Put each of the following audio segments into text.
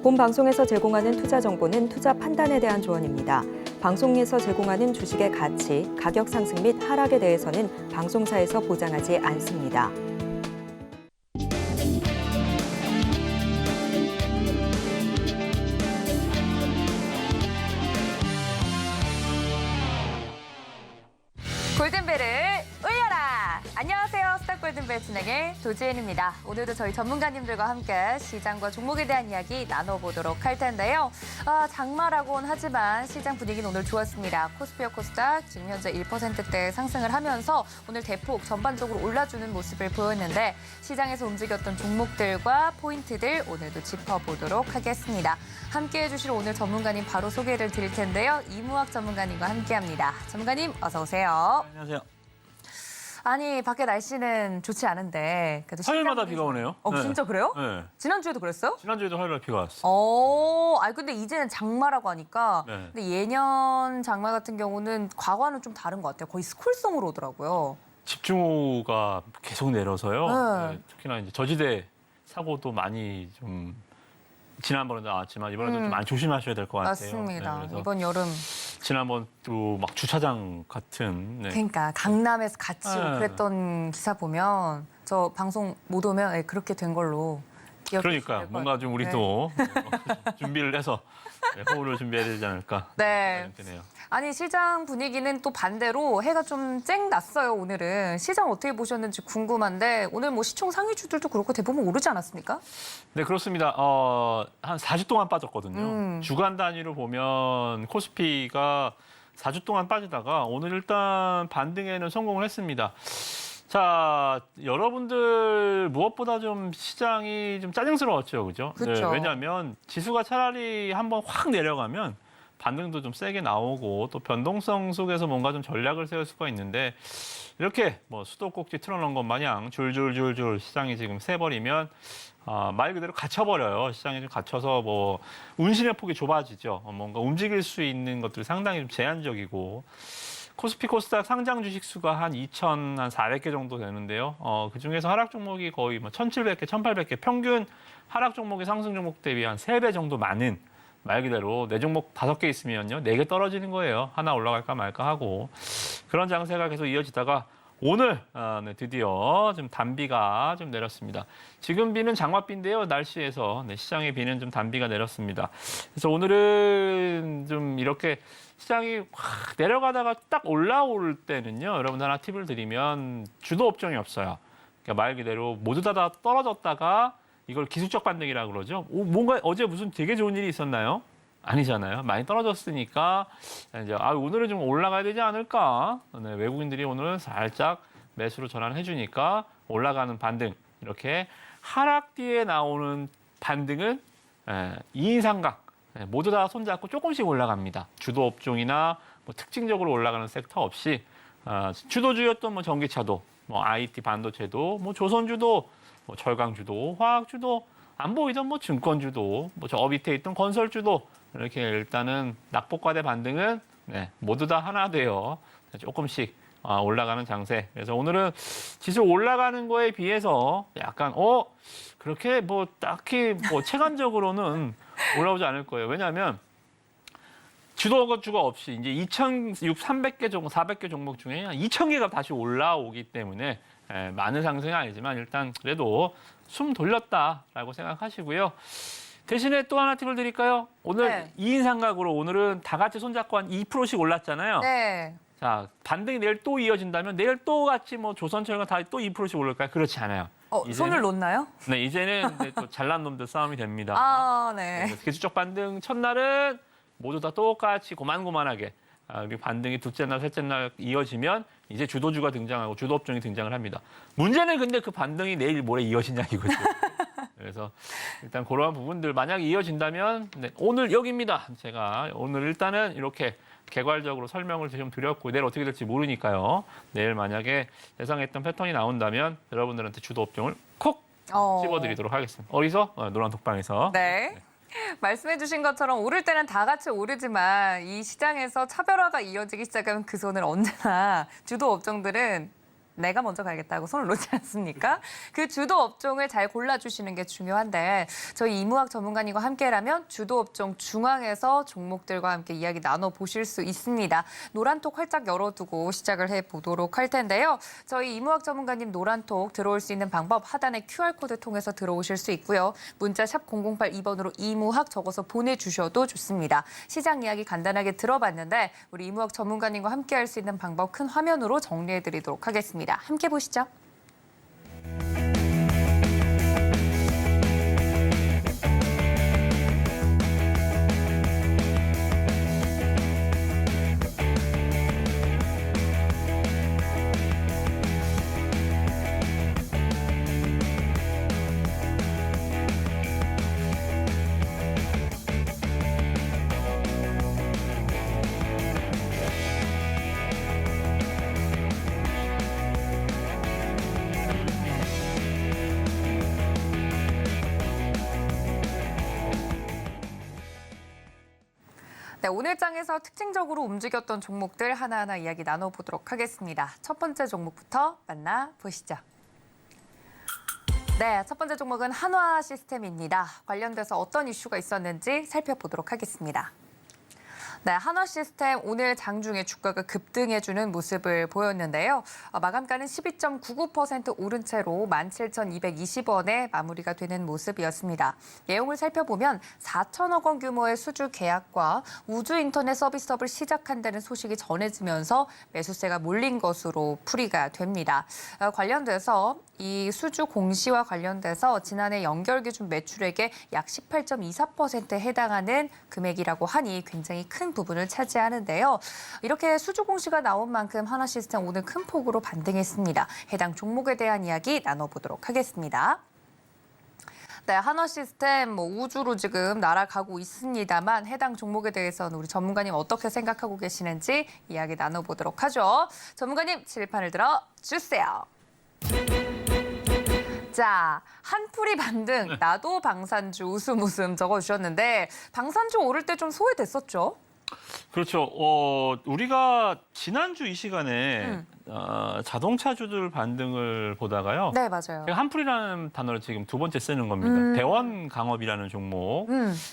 본 방송에서 제공하는 투자 정보는 투자 판단에 대한 조언입니다. 방송에서 제공하는 주식의 가치, 가격 상승 및 하락에 대해서는 방송사에서 보장하지 않습니다. 골든벨을 울려라! 안녕하세요. 스타 골든벨 진행의 도지은입니다. 오늘도 저희 전문가님들과 함께 시장과 종목에 대한 이야기 나눠보도록 할 텐데요. 장마라고는 하지만 시장 분위기는 오늘 좋았습니다. 코스피와 코스닥 지금 현재 1%대 상승을 하면서 오늘 대폭 전반적으로 올라주는 모습을 보였는데 시장에서 움직였던 종목들과 포인트들 오늘도 짚어보도록 하겠습니다. 함께해 주실 오늘 전문가님 바로 소개를 드릴 텐데요. 이무학 전문가님과 함께합니다. 전문가님 어서 오세요. 안녕하세요. 아니 밖에 날씨는 좋지 않은데 그래도 화요일마다 시장 비가 오네요. 네. 진짜 그래요? 네. 지난주에도 그랬어요? 지난주에도 화요일에 비가 왔어요. 근데 이제는 장마라고 하니까 네. 근데 예년 장마 같은 경우는 과거와는 좀 다른 것 같아요. 거의 스콜성으로 오더라고요. 집중호우가 계속 내려서요. 네. 네, 특히나 이제 저지대 사고도 많이 좀 지난번에도 나왔지만 이번에도 좀 많이 조심하셔야 될 것 같아요. 맞습니다. 네, 그래서 이번 여름 지난번 또 막 주차장 같은 그러니까 강남에서 같이 네. 그랬던 기사 보면 저 방송 못 오면 그렇게 된 걸로 기억이 그러니까 될 뭔가 좀 우리도 준비를 해서 호우를 준비해야 되지 않을까 네. 생각되네요. 아니 시장 분위기는 또 반대로 해가 좀 쨍 났어요. 오늘은 시장 어떻게 보셨는지 궁금한데 오늘 뭐 시총 상위주들도 그렇고 대부분 오르지 않았습니까? 네, 그렇습니다. 한 4주 동안 빠졌거든요. 주간 단위로 보면 코스피가 4주 동안 빠지다가 오늘 일단 반등에는 성공을 했습니다. 자, 여러분들 무엇보다 좀 시장이 좀 짜증스러웠죠, 그죠? 그렇죠. 네, 왜냐하면 지수가 차라리 한번 확 내려가면 반등도 좀 세게 나오고 또 변동성 속에서 뭔가 좀 전략을 세울 수가 있는데 이렇게 뭐 수도꼭지 틀어놓은 것 마냥 줄줄줄줄 시장이 지금 새버리면 말 그대로 갇혀버려요. 시장이 좀 갇혀서 뭐 운신의 폭이 좁아지죠. 뭔가 움직일 수 있는 것들이 상당히 좀 제한적이고 코스피 코스닥 상장 주식 수가 한 2,400개 정도 되는데요. 그중에서 하락 종목이 거의 뭐 1,700개, 1,800개 평균 하락 종목이 상승 종목 대비 한 3배 정도 많은 말 그대로 내 종목 5개 있으면요. 4개 떨어지는 거예요. 하나 올라갈까 말까 하고. 그런 장세가 계속 이어지다가 오늘 드디어 좀 단비가 좀 내렸습니다. 지금 비는 장맛비인데요. 날씨에서 시장의 비는 좀 단비가 내렸습니다. 그래서 오늘은 좀 이렇게 시장이 확 내려가다가 딱 올라올 때는요. 여러분들 하나 팁을 드리면 주도 업종이 없어요. 그러니까 말 그대로 모두 다 떨어졌다가 이걸 기술적 반등이라고 그러죠. 뭔가 어제 무슨 되게 좋은 일이 있었나요? 아니잖아요. 많이 떨어졌으니까 이제 오늘은 좀 올라가야 되지 않을까? 네, 외국인들이 오늘 살짝 매수로 전환해 주니까 올라가는 반등. 이렇게 하락 뒤에 나오는 반등은 2인 삼각. 모두 다 손잡고 조금씩 올라갑니다. 주도 업종이나 뭐 특징적으로 올라가는 섹터 없이 주도주였던 뭐 전기차도, 뭐 IT 반도체도, 뭐 조선주도, 뭐 철강주도, 화학주도, 안 보이던 뭐 증권주도, 뭐 저 밑에 있던 건설주도 이렇게 일단은 낙폭과대 반등은 모두 다 하나 되어 조금씩 올라가는 장세. 그래서 오늘은 지수 올라가는 거에 비해서 약간 그렇게 뭐 딱히 뭐 체감적으로는 올라오지 않을 거예요. 왜냐하면 주도주가 없이 이제 2,300개 종목, 400개 종목 중에 2,000개가 다시 올라오기 때문에 많은 상승이 아니지만 일단 그래도 숨 돌렸다라고 생각하시고요. 대신에 또 하나 팁을 드릴까요? 오늘 2인 삼각으로 오늘은 다 같이 손잡고 한 2%씩 올랐잖아요. 네. 자, 반등이 내일 또 이어진다면 내일 또 같이 뭐 조선철과 다 또 2%씩 오를까요? 그렇지 않아요. 손을 놓나요? 네, 이제는 또 잘난 놈들 싸움이 됩니다. 네. 기술적 반등 첫날은 모두 다 똑같이 고만고만하게 그리고 반등이 둘째 날, 셋째 날 이어지면 이제 주도주가 등장하고 주도 업종이 등장을 합니다. 문제는 근데 그 반등이 내일 모레 이어지냐 이거죠. 그래서 일단 그러한 부분들 만약 이어진다면 오늘 여기입니다. 제가 오늘 일단은 이렇게 개괄적으로 설명을 좀 드렸고 내일 어떻게 될지 모르니까요. 내일 만약에 예상했던 패턴이 나온다면 여러분들한테 주도 업종을 콕 찝어드리도록 하겠습니다. 어디서? 노란 톡방에서. 네. 말씀해 주신 것처럼 오를 때는 다 같이 오르지만 이 시장에서 차별화가 이어지기 시작하면 그 손을 언제나 주도 업종들은 내가 먼저 가야겠다고 손을 놓지 않습니까? 그 주도 업종을 잘 골라주시는 게 중요한데 저희 이무학 전문가님과 함께라면 주도 업종 중앙에서 종목들과 함께 이야기 나눠보실 수 있습니다. 노란톡 활짝 열어두고 시작을 해보도록 할 텐데요. 저희 이무학 전문가님 노란톡 들어올 수 있는 방법 하단에 QR코드 통해서 들어오실 수 있고요. 문자 샵 0082번으로 이무학 적어서 보내주셔도 좋습니다. 시장 이야기 간단하게 들어봤는데 우리 이무학 전문가님과 함께할 수 있는 방법 큰 화면으로 정리해드리도록 하겠습니다. 함께 보시죠. 네, 오늘 장에서 특징적으로 움직였던 종목들 하나하나 이야기 나눠보도록 하겠습니다. 첫 번째 종목부터 만나보시죠. 네, 첫 번째 종목은 한화 시스템입니다. 관련돼서 어떤 이슈가 있었는지 살펴보도록 하겠습니다. 네, 한화 시스템 오늘 장중에 주가가 급등해주는 모습을 보였는데요. 마감가는 12.99% 오른 채로 17,220원에 마무리가 되는 모습이었습니다. 내용을 살펴보면 4천억 원 규모의 수주 계약과 우주 인터넷 서비스업을 시작한다는 소식이 전해지면서 매수세가 몰린 것으로 풀이가 됩니다. 관련돼서 이 수주 공시와 관련돼서 지난해 연결 기준 매출액의 약 18.24%에 해당하는 금액이라고 하니 굉장히 큰 부분을 차지하는데요. 이렇게 수주 공시가 나온 만큼 한화 시스템 오늘 큰 폭으로 반등했습니다. 해당 종목에 대한 이야기 나눠보도록 하겠습니다. 네, 한화 시스템 우주로 지금 날아가고 있습니다만 해당 종목에 대해서는 우리 전문가님 어떻게 생각하고 계시는지 이야기 나눠보도록 하죠. 전문가님 칠판을 들어 주세요. 자, 한풀이 반등, 나도 방산주 웃음 적어주셨는데 방산주 오를 때 좀 소외됐었죠? 그렇죠. 우리가 지난주 이 시간에 자동차주들 반등을 보다가요. 네, 맞아요. 제가 한풀이라는 단어를 지금 두 번째 쓰는 겁니다. 대원강업이라는 종목.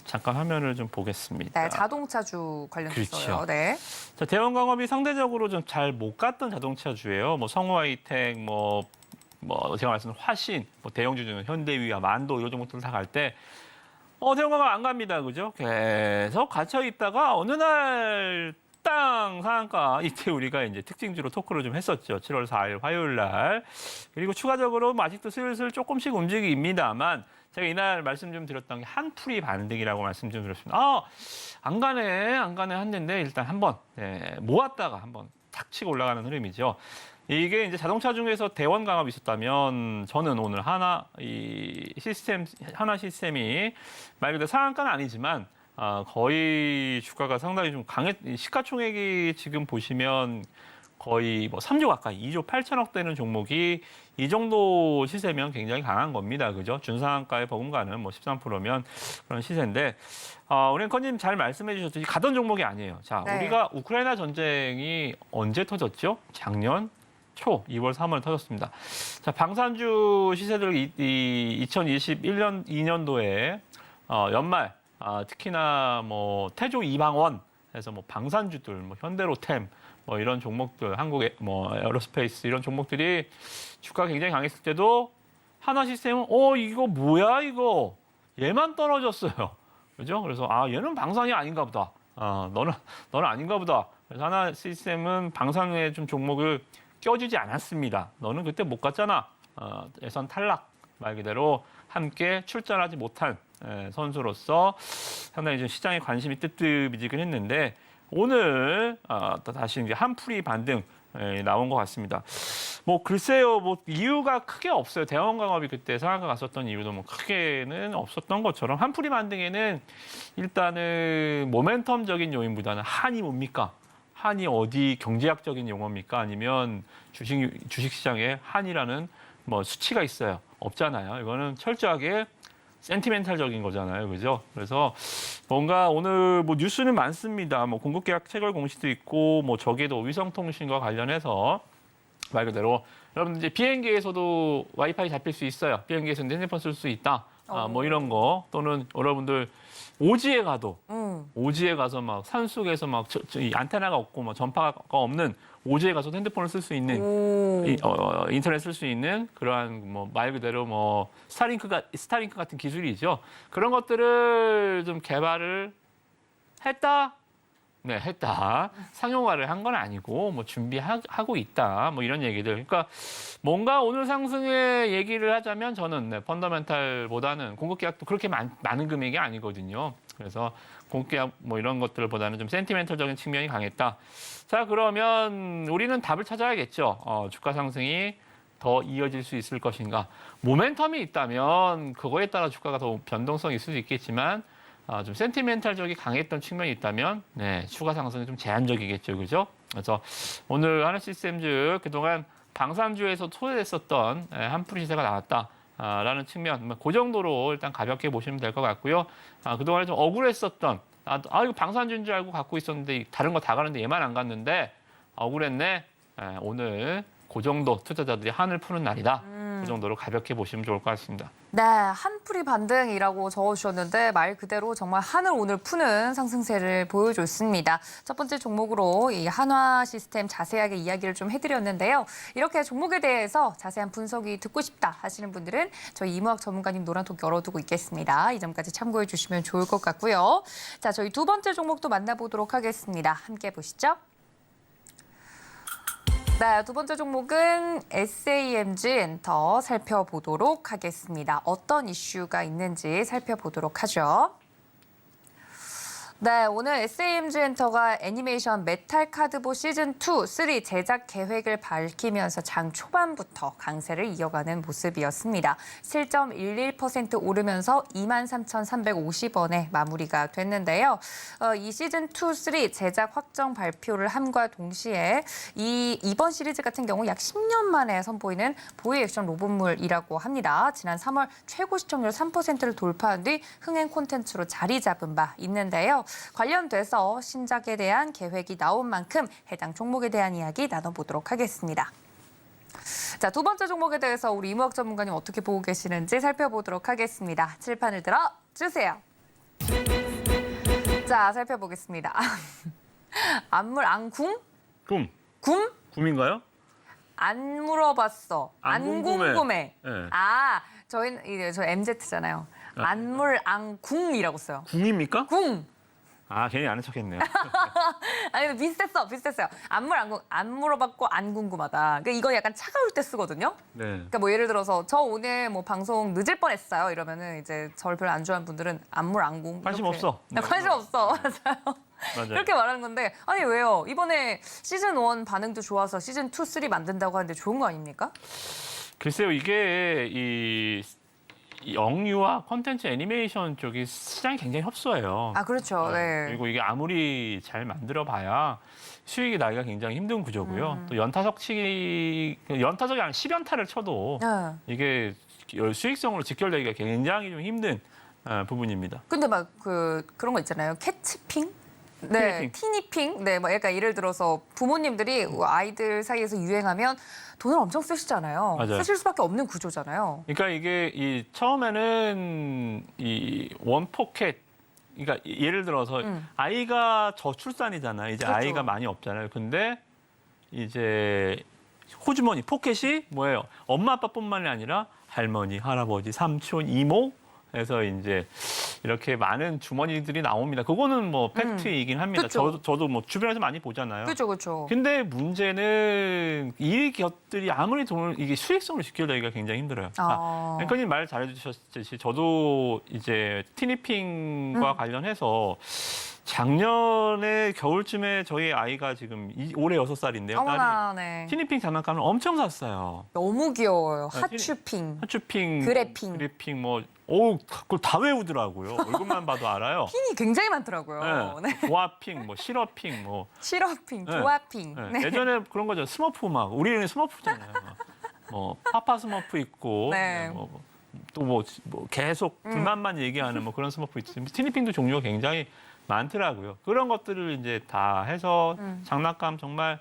잠깐 화면을 좀 보겠습니다. 네, 자동차주 관련해서요. 그렇죠. 네. 자, 대원강업이 상대적으로 좀 잘 못 갔던 자동차주예요. 뭐 성우하이텍, 뭐 제가 말씀드린 화신, 대형주 중에 현대위와 만도 이런 종목들 다 갈 때 대형강업 안 갑니다, 그죠? 계속 갇혀 있다가 어느 날 땅 상한가 이때 우리가 이제 특징주로 토크를 좀 했었죠. 7월 4일 화요일 날. 그리고 추가적으로 아직도 슬슬 조금씩 움직입니다만 제가 이날 말씀 좀 드렸던 게 한풀이 반등이라고 말씀 좀 드렸습니다. 안 가네 했는데 일단 한번 모았다가 한번 탁 치고 올라가는 흐름이죠. 이게 이제 자동차 중에서 대원 강압이 있었다면 저는 오늘 하나 시스템이 말 그대로 상한가는 아니지만 거의 주가가 상당히 좀 시가총액이 지금 보시면 거의 3조 가까이 2조 8천억 되는 종목이 이 정도 시세면 굉장히 강한 겁니다. 그죠? 준상한가에 버금가는 13%면 그런 시세인데 우리 앵커님 잘 말씀해 주셨듯이 가던 종목이 아니에요. 자, 네. 우리가 우크라이나 전쟁이 언제 터졌죠? 작년 초 2월 3월 터졌습니다. 자, 방산주 시세들 2021년 2년도에 연말 특히나 태조 이방원 해서 방산주들 현대로템 이런 종목들 한국의 에어로스페이스 이런 종목들이 주가가 굉장히 강했을 때도 한화 시스템은 이거 뭐야 이거 얘만 떨어졌어요. 그죠? 그래서 얘는 방산이 아닌가 보다. 너는 아닌가 보다. 그래서 한화 시스템은 방산의 좀 종목을 껴주지 않았습니다. 너는 그때 못 갔잖아. 예선 탈락 말 그대로 함께 출전하지 못한 선수로서 상당히 좀 시장에 관심이 뜨뜻미지근했는데 오늘 또 다시 이제 한풀이 반등 나온 것 같습니다. 글쎄요, 이유가 크게 없어요. 대원강업이 그때 상한가 갔었던 이유도 크게는 없었던 것처럼 한풀이 반등에는 일단은 모멘텀적인 요인보다는 한이 뭡니까? 한이 어디 경제학적인 용어입니까? 아니면 주식시장에 한이라는 수치가 있어요. 없잖아요. 이거는 철저하게 센티멘탈적인 거잖아요. 그죠? 그래서 뭔가 오늘 뉴스는 많습니다. 공급계약 체결 공시도 있고 저궤도 위성통신과 관련해서 말 그대로 여러분 이제 비행기에서도 와이파이 잡힐 수 있어요. 비행기에서 핸드폰 쓸 수 있다. 뭐 이런 거 또는 여러분들 오지에 가도 오지에 가서 막 산속에서 막 이 안테나가 없고 뭐 전파가 없는 오지에 가서도 핸드폰을 쓸 수 있는 인터넷 쓸 수 있는 그러한 뭐 말 그대로 뭐 스타링크 같은 기술이죠. 그런 것들을 좀 개발을 했다. 네, 했다. 상용화를 한 건 아니고 뭐 준비하고 있다. 뭐 이런 얘기들. 그러니까 뭔가 오늘 상승의 얘기를 하자면 저는 네, 펀더멘탈보다는 공급계약도 그렇게 많은 금액이 아니거든요. 그래서 공급계약 뭐 이런 것들보다는 좀 센티멘털적인 측면이 강했다. 자, 그러면 우리는 답을 찾아야겠죠. 주가 상승이 더 이어질 수 있을 것인가. 모멘텀이 있다면 그거에 따라 주가가 더 변동성이 있을 수 있겠지만 좀 센티멘탈적이 강했던 측면이 있다면 네, 추가 상승은 좀 제한적이겠죠. 그죠? 그래서 오늘 하나시스템즈 그동안 방산주에서 소외됐었던 한풀이 시세가 나왔다라는 측면, 그 정도로 일단 가볍게 보시면 될 것 같고요. 그동안에 좀 억울했었던, 이거 방산주인 줄 알고 갖고 있었는데 다른 거 다 가는데 얘만 안 갔는데 억울했네. 오늘 그 정도 투자자들이 한을 푸는 날이다. 그 정도로 가볍게 보시면 좋을 것 같습니다. 네, 한풀이 반등이라고 적어주셨는데 말 그대로 정말 한을 오늘 푸는 상승세를 보여줬습니다. 첫 번째 종목으로 이 한화 시스템 자세하게 이야기를 좀 해드렸는데요. 이렇게 종목에 대해서 자세한 분석이 듣고 싶다 하시는 분들은 저희 이무학 전문가님 노란톡 열어두고 있겠습니다. 이 점까지 참고해 주시면 좋을 것 같고요. 자, 저희 두 번째 종목도 만나보도록 하겠습니다. 함께 보시죠. 네, 두 번째 종목은 SAMG 엔터 살펴보도록 하겠습니다. 어떤 이슈가 있는지 살펴보도록 하죠. 네, 오늘 SAMG 엔터가 애니메이션 메탈 카드보 시즌2, 3 제작 계획을 밝히면서 장 초반부터 강세를 이어가는 모습이었습니다. 7.11% 오르면서 23,350원에 마무리가 됐는데요. 이 시즌2, 3 제작 확정 발표를 함과 동시에 이번 시리즈 같은 경우 약 10년 만에 선보이는 보이 액션 로봇물이라고 합니다. 지난 3월 최고 시청률 3%를 돌파한 뒤 흥행 콘텐츠로 자리 잡은 바 있는데요. 관련돼서 신작에 대한 계획이 나온 만큼 해당 종목에 대한 이야기 나눠보도록 하겠습니다. 자, 두 번째 종목에 대해서 우리 이무학 전문가님 어떻게 보고 계시는지 살펴보도록 하겠습니다. 칠판을 들어 주세요. 자, 살펴보겠습니다. 안물 안궁? 굼? 굼인가요? 안 물어봤어. 안 궁금해. 네. 저희는 저 MZ잖아요. 안물 안궁이라고 써요. 궁입니까? 궁. 괜히 아는 척했네요. 아니 비슷했어요. 안 물어봤고 안 궁금하다. 그러니까 이거 약간 차가울 때 쓰거든요. 네. 그러니까 뭐 예를 들어서 저 오늘 뭐 방송 늦을 뻔했어요. 이러면은 이제 저를 별로 안 좋아하는 분들은 안궁 관심 이렇게. 없어. 네. 관심 없어. 맞아요. 맞아요. 이렇게 말하는 건데 아니 왜요? 이번에 시즌 1 반응도 좋아서 시즌 2, 3 만든다고 하는데 좋은 거 아닙니까? 글쎄요, 이게 이 영유아 콘텐츠 애니메이션 쪽이 시장이 굉장히 협소해요. 그렇죠. 네. 그리고 이게 아무리 잘 만들어봐야 수익이 나기가 굉장히 힘든 구조고요. 또 연타석이 아니라 10연타를 쳐도 이게 수익성으로 직결되기가 굉장히 좀 힘든 부분입니다. 근데 막 그런 거 있잖아요. 캐치핑? 네, 티니핑. 네, 뭐 약간 예를 들어서 부모님들이 아이들 사이에서 유행하면 돈을 엄청 쓰시잖아요. 맞아요. 쓰실 수밖에 없는 구조잖아요. 그러니까 이게 처음에는 이 원포켓, 그러니까 예를 들어서 아이가 저출산이잖아요. 이제 그렇죠. 아이가 많이 없잖아요. 근데 이제 호주머니 포켓이 뭐예요? 엄마 아빠뿐만이 아니라 할머니, 할아버지, 삼촌, 이모 해서 이제 이렇게 많은 주머니들이 나옵니다. 그거는 뭐 팩트이긴 합니다. 그쵸. 저도 뭐 주변에서 많이 보잖아요. 그렇죠. 근데 문제는 이 기업들이 아무리 이게 수익성으로 직결되기가 굉장히 힘들어요. 앵커님 말 잘해주셨듯이 저도 이제 티니핑과 관련해서 작년에 겨울쯤에 저희 아이가 지금 올해 6살인데요. 어머나, 네. 티니핑 장난감을 엄청 샀어요. 너무 귀여워요. 핫추핑. 핫추핑, 그래핑. 그걸 다 외우더라고요. 얼굴만 봐도 알아요. 핑이 굉장히 많더라고요. 네. 조아핑, 시러핑, 시러핑, 네. 조아핑. 네. 네. 예전에 그런 거죠. 스머프 우리는 스머프잖아요. 파파 스머프 있고, 네. 또 계속 불만만 얘기하는 그런 스머프 있지. 티니핑도 종류가 굉장히 많더라고요. 그런 것들을 이제 다 해서 장난감 정말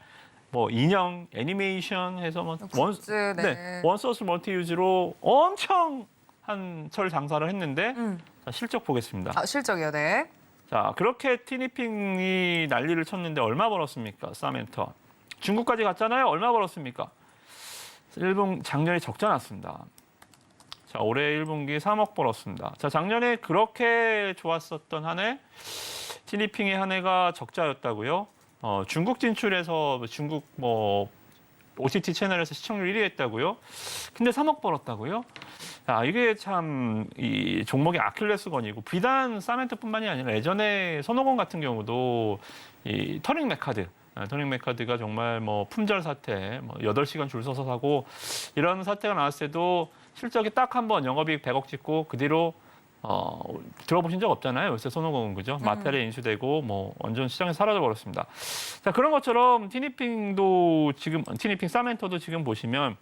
뭐 인형, 애니메이션 해서 뭐 굿즈, 네. 원소스 멀티 유즈로 엄청 한철 장사를 했는데 자, 실적 보겠습니다. 아, 실적이요, 네. 자, 그렇게 티니핑이 난리를 쳤는데 얼마 벌었습니까? 사멘터. 중국까지 갔잖아요. 얼마 벌었습니까? 1분 작년에 적자 났습니다. 자, 올해 1분기 3억 벌었습니다. 자, 작년에 그렇게 좋았었던 한 해, 티니핑의 한 해가 적자였다고요? 중국 진출해서 중국 뭐 OTT 채널에서 시청률 1위 했다고요? 근데 3억 벌었다고요? 자, 이게 참 이 종목의 아킬레스건이고 비단 사멘트뿐만이 아니라 예전에 손오공 같은 경우도 이 터닝 메카드가 정말 뭐 품절 사태, 뭐 8시간 줄 서서 사고 이런 사태가 나왔을 때도 실적이 딱 한 번 영업이익 100억 찍고 그 뒤로 들어보신 적 없잖아요. 요새 손오공은 그죠? 마텔에 인수되고 뭐 완전 시장에서 사라져 버렸습니다. 자, 그런 것처럼 티니핑도 지금 티니핑 사멘터도 지금 보시면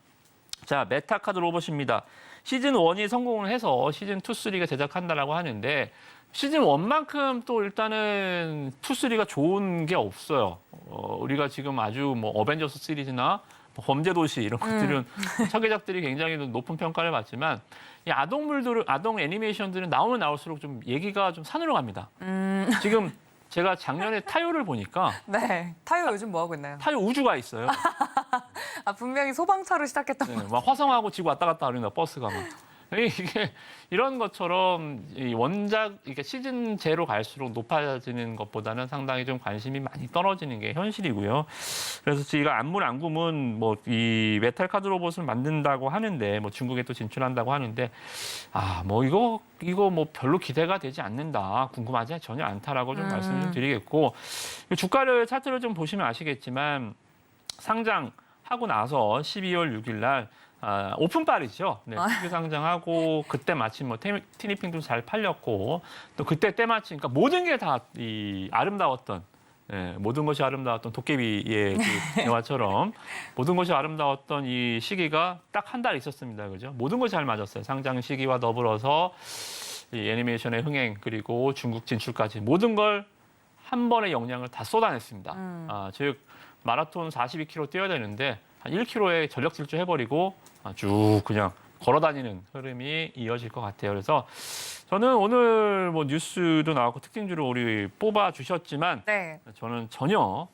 자, 메타카드 로봇입니다. 시즌 1이 성공을 해서 시즌 2, 3가 제작한다라고 하는데 시즌 1만큼 또 일단은 2, 3가 좋은 게 없어요. 우리가 지금 아주 뭐 어벤져스 시리즈나 뭐 범죄도시 이런 것들은 차기작들이 굉장히 높은 평가를 받지만 이 아동 애니메이션들은 나오면 나올수록 좀 얘기가 좀 산으로 갑니다. 지금 제가 작년에 타요를 보니까 네. 타요 요즘 뭐 하고 있나요? 타요 우주가 있어요. 아, 분명히 소방차로 시작했던 네, 막 화성하고 지구 왔다 갔다 하는 버스가 막. 이게 이런 것처럼 이 원작 이게 시즌 제로 갈수록 높아지는 것보다는 상당히 좀 관심이 많이 떨어지는 게 현실이고요. 그래서 저희가 안구문 뭐 이 메탈 카드 로봇을 만든다고 하는데 뭐 중국에 또 진출한다고 하는데 뭐 이거 뭐 별로 기대가 되지 않는다, 궁금하지 전혀 않다라고 좀 말씀을 좀 드리겠고 주가를 차트를 좀 보시면 아시겠지만 상장하고 나서 12월 6일 날 오픈빨이죠. 네, 특유 상장하고 그때 마침 뭐 티니핑도 잘 팔렸고 또 그때 때마침 그러니까 모든 게 다 이 아름다웠던 모든 것이 아름다웠던 도깨비의 그 영화처럼 모든 것이 아름다웠던 이 시기가 딱 한 달 있었습니다. 그죠? 모든 것이 잘 맞았어요. 상장 시기와 더불어서 이 애니메이션의 흥행 그리고 중국 진출까지 모든 걸 한 번의 역량을 다 쏟아냈습니다. 즉 마라톤 42km 뛰어야 되는데 한 1km에 전력 질주해버리고 쭉 그냥 걸어다니는 흐름이 이어질 것 같아요. 그래서 저는 오늘 뭐 뉴스도 나왔고 특징주를 우리 뽑아 주셨지만 네. 저는 전혀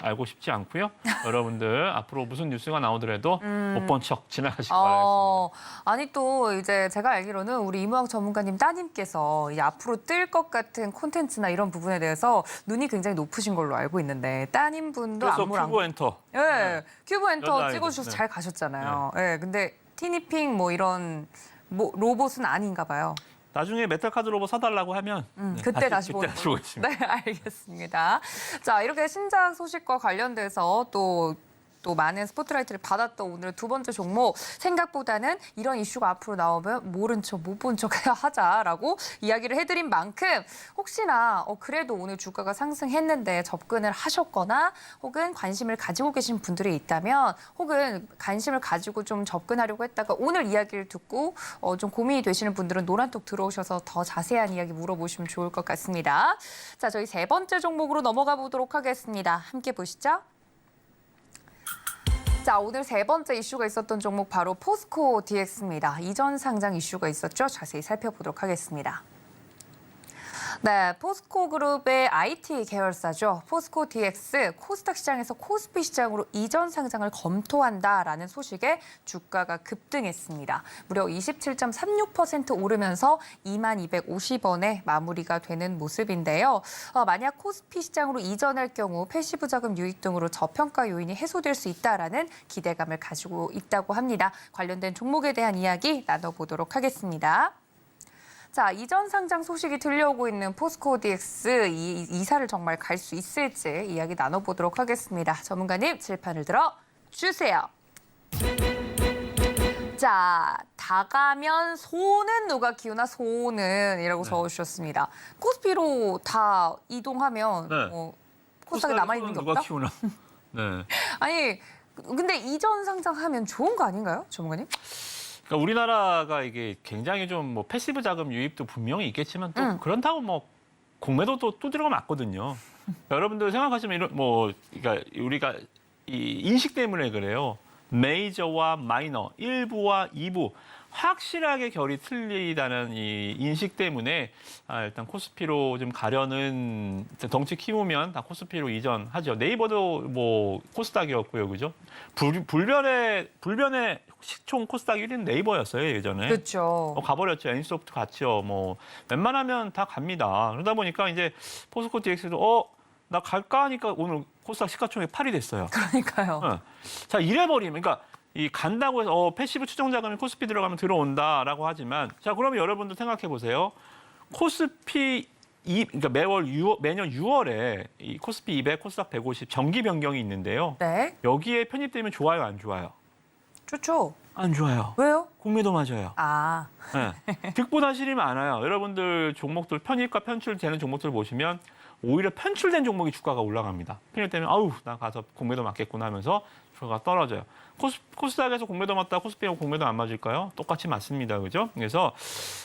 알고 싶지 않고요. 여러분들 앞으로 무슨 뉴스가 나오더라도 못 본 척 지나가시기 바라겠습니다. 아니 또 이제 제가 알기로는 우리 이무학 전문가님 따님께서 이제 앞으로 뜰 것 같은 콘텐츠나 이런 부분에 대해서 눈이 굉장히 높으신 걸로 알고 있는데 따님분도 그래서 안무를 큐브 엔터. 네, 큐브 엔터 여자아이들, 찍어주셔서 네. 잘 가셨잖아요. 네. 근데 티니핑 뭐 이런 뭐 로봇은 아닌가 봐요. 나중에 메탈 카드 로봇 사달라고 하면 그때 다시 그때 보는 다시 걸로. 보겠습니다. 네, 알겠습니다. 자, 이렇게 신작 소식과 관련돼서 또 많은 스포트라이트를 받았던 오늘 두 번째 종목 생각보다는 이런 이슈가 앞으로 나오면 모른 척 못 본 척 하자라고 이야기를 해드린 만큼 혹시나 그래도 오늘 주가가 상승했는데 접근을 하셨거나 혹은 관심을 가지고 계신 분들이 있다면 혹은 관심을 가지고 좀 접근하려고 했다가 오늘 이야기를 듣고 좀 고민이 되시는 분들은 노란톡 들어오셔서 더 자세한 이야기 물어보시면 좋을 것 같습니다. 자, 저희 세 번째 종목으로 넘어가 보도록 하겠습니다. 함께 보시죠. 자, 오늘 세 번째 이슈가 있었던 종목 바로 포스코 DX입니다. 이전 상장 이슈가 있었죠. 자세히 살펴보도록 하겠습니다. 네, 포스코 그룹의 IT 계열사죠. 포스코 DX, 코스닥 시장에서 코스피 시장으로 이전 상장을 검토한다라는 소식에 주가가 급등했습니다. 무려 27.36% 오르면서 2250원에 마무리가 되는 모습인데요. 만약 코스피 시장으로 이전할 경우 패시브 자금 유입 등으로 저평가 요인이 해소될 수 있다라는 기대감을 가지고 있다고 합니다. 관련된 종목에 대한 이야기 나눠보도록 하겠습니다. 자, 이전 상장 소식이 들려오고 있는 포스코 DX 이사를 정말 갈 수 있을지 이야기 나눠보도록 하겠습니다. 전문가님 질판을 들어 주세요. 자, 다가면 소는 누가 키우나 소는 이라고 적어주셨습니다. 코스피로 다 이동하면 코스닥에 남아있는 게 누가 없다? 키우나? 네. 아니, 근데 이전 상장하면 좋은 거 아닌가요, 전문가님? 그러니까 우리나라가 이게 굉장히 좀 뭐 패시브 자금 유입도 분명히 있겠지만 또 그렇다고 뭐 공매도도 두드려 맞거든요. 여러분들 생각하시면 이런 그러니까 우리가 이 인식 때문에 그래요. 메이저와 마이너, 1부와 2부 확실하게 결이 틀리다는 이 인식 때문에 일단 코스피로 좀 가려는 덩치 키우면 다 코스피로 이전하죠. 네이버도 뭐 코스닥이었고요, 그죠? 불변의 시총 코스닥 1위는 네이버였어요, 예전에. 그렇죠. 가버렸죠. 애니소프트 같이요. 뭐 웬만하면 다 갑니다. 그러다 보니까 이제 포스코 DX도 나 갈까 하니까 오늘 코스닥 시가총액 8이 됐어요. 그러니까요. 자, 이래버리면 그러니까 이 간다고 해서 패시브 추정 자금이 코스피 들어가면 들어온다라고 하지만 자, 그러면 여러분들 생각해 보세요. 코스피 그러니까 매년 6월에 이 코스피 200, 코스닥 150 정기 변경이 있는데요. 네. 여기에 편입되면 좋아요, 안 좋아요? 좋죠. 안 좋아요. 왜요? 공매도 맞아요. 아, 네. 득보다 실이 많아요. 여러분들 종목들 편입과 편출되는 종목들 보시면 오히려 편출된 종목이 주가가 올라갑니다. 편입되면 아우 나 가서 공매도 맞겠구나 하면서 주가가 떨어져요. 코스닥에서 공매도 맞다 코스피하고 공매도 안 맞을까요? 똑같이 맞습니다. 그죠? 그래서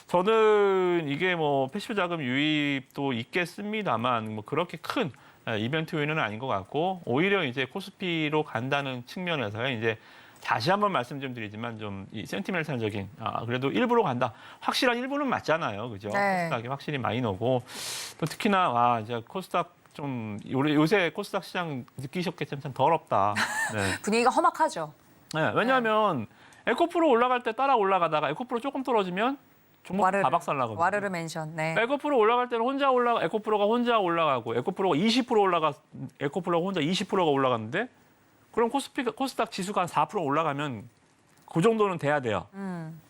저는 이게 뭐 패시브 자금 유입도 있겠습니다만 뭐 그렇게 큰 이벤트 요인은 아닌 것 같고 오히려 이제 코스피로 간다는 측면에서 이제 다시 한번 말씀 좀 드리지만 좀 이 센티멘탈적인 그래도 일부로 간다. 확실한 일부는 맞잖아요. 그죠? 네. 코스닥이 확실히 마이너고 또 특히나 이제 코스닥 좀 요새 코스닥 시장 느끼셨겠지만 참 더럽다. 네. 분위기가 험악하죠. 네, 왜냐하면 에코프로 올라갈 때 따라 올라가다가 에코프로 조금 떨어지면 종목 다 박살나거든요. 와르르 멘션. 네. 에코프로 올라갈 때는 에코프로가 혼자 올라가고 에코프로가 20% 에코프로가 혼자 20%가 올라갔는데 그럼 코스닥 지수가 한 4% 올라가면 그 정도는 돼야 돼요.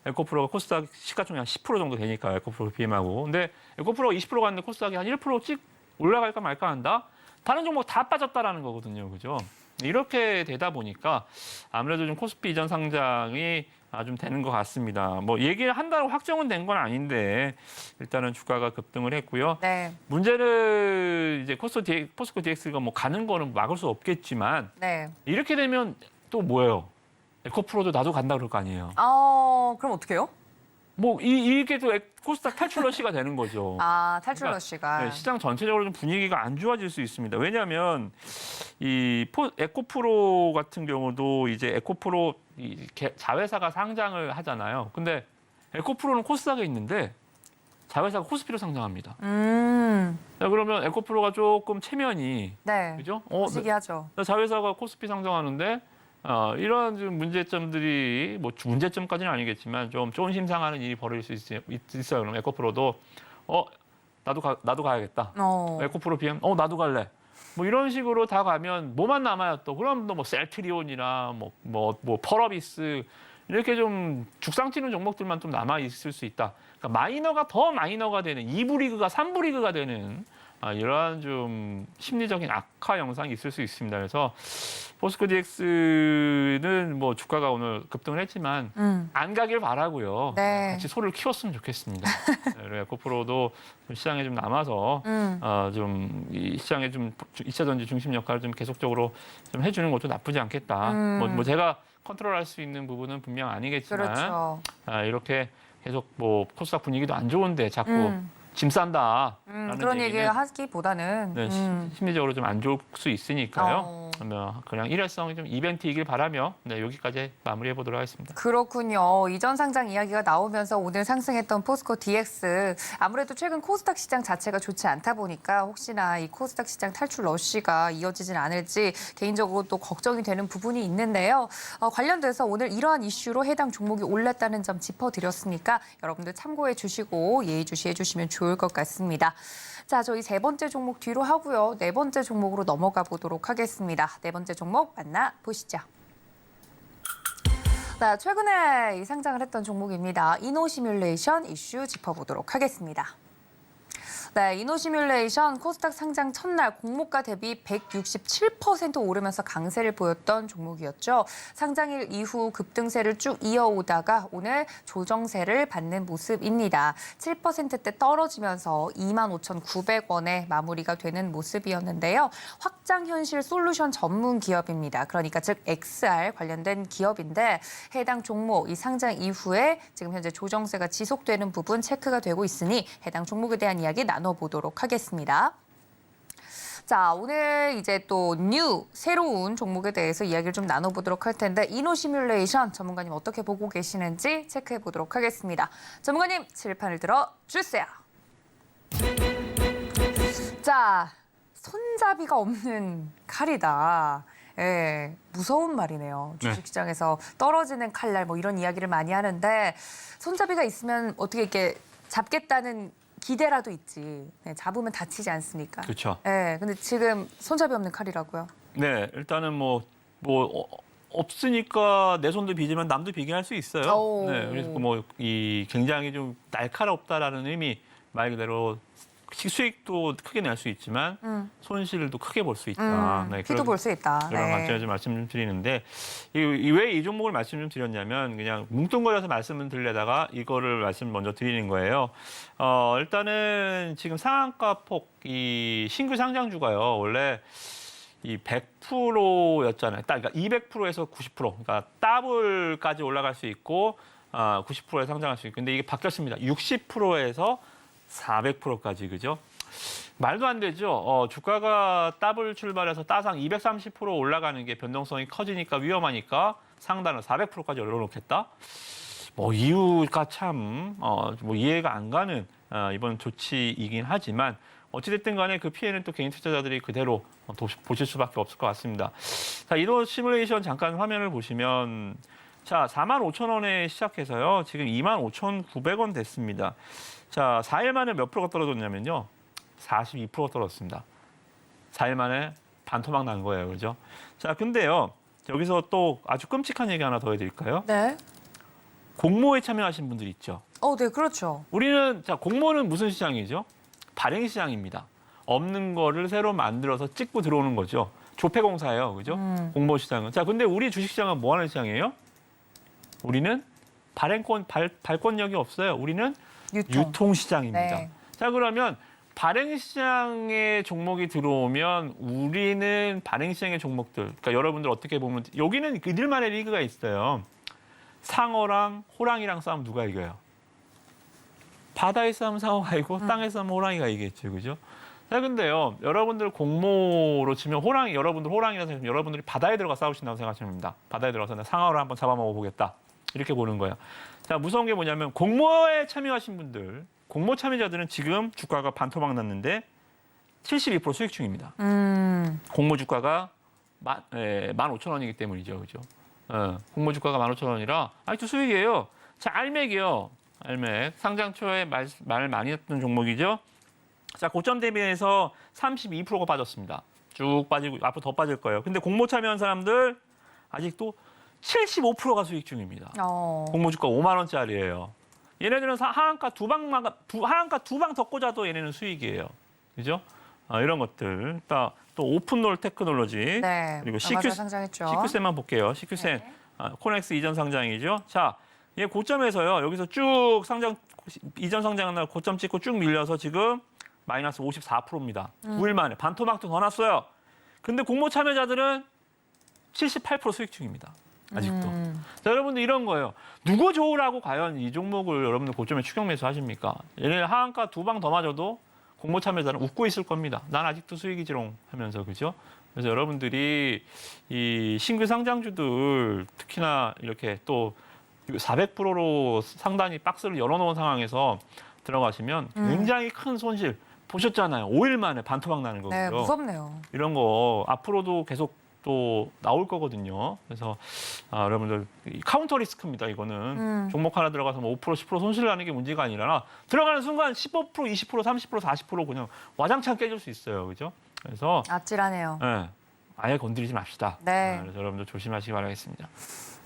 에코프로가 코스닥 시가총액 한 10% 정도 되니까 에코프로 비임하고. 근데 에코프로가 20% 갔는데 코스닥이 한 1%씩 올라갈까 말까 한다? 다른 종목 다 빠졌다라는 거거든요. 그죠? 이렇게 되다 보니까 아무래도 좀 코스피 이전 상장이 좀 되는 것 같습니다. 뭐 얘기를 한다고 확정은 된 건 아닌데 일단은 주가가 급등을 했고요. 네. 문제는 이제 포스코 DX가 뭐 가는 거는 막을 수 없겠지만 네. 이렇게 되면 또 뭐예요? 에코프로도 나도 간다 그럴 거 아니에요. 그럼 어떡해요? 뭐 이게 또 코스닥 탈출 러시가 되는 거죠. 탈출 그러니까, 러시가. 네, 시장 전체적으로 좀 분위기가 안 좋아질 수 있습니다. 왜냐하면 이 에코프로 같은 경우도 이제 에코프로 자회사가 상장을 하잖아요. 근데 에코프로는 코스닥에 있는데 자회사가 코스피로 상장합니다. 자, 그러면 에코프로가 조금 체면이 네. 그죠? 시기하죠. 자회사가 코스피 상장하는데 이런 좀 문제점들이 뭐 문제점까지는 아니겠지만 좀 쫀심상하는 일이 벌어질 수 있어요. 그럼 에코프로도 나도 가야겠다. 에코프로 비하면 나도 갈래. 뭐 이런 식으로 다 가면 뭐만 남아요 또. 그럼 또 뭐 셀트리온이나 뭐 펄어비스 이렇게 좀 죽상 튀는 종목들만 좀 남아 있을 수 있다. 그러니까 마이너가 더 마이너가 되는 2부 리그가 3부 리그가 되는 이러한 좀 심리적인 악화 영상이 있을 수 있습니다. 그래서 포스코 DX는 뭐 주가가 오늘 급등을 했지만 안 가길 바라고요. 네. 같이 소를 키웠으면 좋겠습니다. 네, 에코프로도 시장에 좀 남아서 좀 이 시장에 좀 2차 전지 중심 역할을 좀 계속적으로 좀 해주는 것도 나쁘지 않겠다. 뭐 제가 컨트롤할 수 있는 부분은 분명 아니겠지만 그렇죠. 이렇게 계속 뭐 코스닥 분위기도 안 좋은데 자꾸 짐 싼다. 그런 얘기를 하기보다는 네, 심리적으로 좀 안 좋을 수 있으니까요. 그냥 일회성이 좀 이벤트이길 바라며 여기까지 마무리해 보도록 하겠습니다. 그렇군요. 이전 상장 이야기가 나오면서 오늘 상승했던 포스코 DX 아무래도 최근 코스닥 시장 자체가 좋지 않다 보니까 혹시나 이 코스닥 시장 탈출 러시가 이어지진 않을지 개인적으로 또 걱정이 되는 부분이 있는데요. 관련돼서 오늘 이러한 이슈로 해당 종목이 올랐다는 점 짚어드렸으니까 여러분들 참고해 주시고 예의주시해 주시면 좋을 것 같습니다. 자, 저희 세 번째 종목 뒤로 하고요. 네 번째 종목으로 넘어가 보도록 하겠습니다. 네 번째 종목 만나보시죠. 자, 최근에 상장을 했던 종목입니다. 이노시뮬레이션 이슈 짚어보도록 하겠습니다. 네, 이노시뮬레이션 코스닥 상장 첫날 공모가 대비 167% 오르면서 강세를 보였던 종목이었죠. 상장일 이후 급등세를 쭉 이어오다가 오늘 조정세를 받는 모습입니다. 7%대 떨어지면서 25,900원에 마무리가 되는 모습이었는데요. 확장현실 솔루션 전문 기업입니다. 그러니까 즉 XR 관련된 기업인데 해당 종목 이 상장 이후에 지금 현재 조정세가 지속되는 부분 체크가 되고 있으니 해당 종목에 대한 이야기 나눠보도록 하겠습니다. 자, 오늘 이제 또 새로운 종목에 대해서 이야기를 좀 나눠보도록 할 텐데 이노시뮬레이션 전문가님 어떻게 보고 계시는지 체크해 보도록 하겠습니다. 전문가님 칠판을 들어 주세요. 자, 손잡이가 없는 칼이다. 예, 무서운 말이네요. 주식시장에서 떨어지는 칼날 뭐 이런 이야기를 많이 하는데 손잡이가 있으면 어떻게 이렇게 잡겠다는 기대라도 있지. 네, 잡으면 다치지 않습니까? 그렇죠. 네, 근데 지금 손잡이 없는 칼이라고요? 네, 일단은 없으니까 내 손도 비지만 남도 비게 할 수 있어요. 오. 네, 그래서 이 굉장히 좀 날카롭다라는 의미 말 그대로 수익도 크게 낼 수 있지만 손실도 크게 볼 수 있다. 네, 피도 볼 수 있다. 그런 네. 관점에서 좀 말씀 좀 드리는데 왜 이 종목을 말씀 좀 드렸냐면 그냥 뭉뚱거려서 말씀을 드리려다가 이거를 말씀 먼저 드리는 거예요. 일단은 지금 상한가 폭 이 신규 상장주가요. 원래 이 100%였잖아요. 그러니까 200%에서 90%. 그러니까 더블까지 올라갈 수 있고 90%에 상장할 수 있고. 근데 이게 바뀌었습니다. 60%에서 400%까지 그죠? 말도 안 되죠. 주가가 더블 출발해서 따상 230% 올라가는 게 변동성이 커지니까 위험하니까 상단을 400%까지 올려놓겠다. 이유가 참 이해가 안 가는 이번 조치이긴 하지만 어찌됐든 간에 그 피해는 또 개인 투자자들이 그대로 보실 수밖에 없을 것 같습니다. 자, 이런 시뮬레이션 잠깐 화면을 보시면 자, 45,000원에 시작해서요. 지금 25,900원 됐습니다. 자, 4일 만에 몇 프로가 떨어졌냐면요. 42% 떨어졌습니다. 4일 만에 반토막 난 거예요. 그죠? 자, 근데요. 여기서 또 아주 끔찍한 얘기 하나 더 해드릴까요? 네. 공모에 참여하신 분들 있죠. 네, 그렇죠. 공모는 무슨 시장이죠? 발행 시장입니다. 없는 거를 새로 만들어서 찍고 들어오는 거죠. 조폐공사예요. 그죠? 공모 시장은. 자, 근데 우리 주식시장은 뭐 하는 시장이에요? 우리는 발권력이 없어요. 우리는 유통시장입니다. 네. 자, 그러면 발행시장에 종목이 들어오면 우리는 발행시장의 종목들, 그러니까 여러분들 어떻게 보면 여기는 그들만의 리그가 있어요. 상어랑 호랑이랑 싸우면 누가 이겨요? 바다에 싸우면 상어가 이기고 땅에 싸우면 호랑이가 이기겠죠. 그죠? 자, 근데요. 여러분들 공모로 치면 여러분들 호랑이라서 치면 여러분들이 바다에 들어가 싸우신다고 생각하시면 됩니다. 바다에 들어가서 내가 상어를 한번 잡아먹어 보겠다. 이렇게 보는 거예요. 자, 무서운 게 뭐냐면 공모에 참여하신 분들, 공모 참여자들은 지금 주가가 반토막 났는데 72% 수익 중입니다. 공모 주가가 15,000원이기 때문이죠. 그죠? 공모 주가가 15,000원이라 아직도 수익이에요. 자, 알맥이요. 알맥. 상장 초에 말 많이 했던 종목이죠. 자, 고점 대비해서 32%가 빠졌습니다. 쭉 빠지고 앞으로 더 빠질 거예요. 근데 공모 참여한 사람들 아직도 75%가 수익 중입니다. 공모 주가 5만 원짜리예요. 얘네들은 하한가 두 방 더 꽂아도 얘네는 수익이에요. 그죠? 이런 것들. 또 오픈롤 테크놀로지. 네. 그리고 상장했죠. CQ센만 볼게요. CQ센. 네. 코넥스 이전 상장이죠. 자, 얘 고점에서요. 여기서 쭉 이전 상장한 날 고점 찍고 쭉 밀려서 지금 마이너스 54%입니다. 9일 만에 반토막도 더 났어요. 근데 공모 참여자들은 78% 수익 중입니다. 아직도. 자, 여러분들 이런 거예요. 누구 좋으라고 과연 이 종목을 여러분들 고점에 추격 매수 하십니까? 얘네 하한가 두 방 더 맞아도 공모 참여자는 웃고 있을 겁니다. 난 아직도 수익이지롱 하면서. 그죠? 그래서 여러분들이 이 신규 상장주들 특히나 이렇게 또 400%로 상단이 박스를 열어놓은 상황에서 들어가시면 굉장히 큰 손실 보셨잖아요. 5일 만에 반토막 나는 거고요. 네, 무섭네요. 이런 거 앞으로도 계속 또 나올 거거든요. 그래서 여러분들 카운터 리스크입니다. 이거는 종목 하나 들어가서 뭐 5%, 10% 손실 나는 게 문제가 아니라 들어가는 순간 15%, 20%, 30%, 40% 그냥 와장창 깨질 수 있어요. 그죠? 그래서 아찔하네요. 네, 아예 건드리지 맙시다. 네. 그래서 여러분들 조심하시기 바라겠습니다.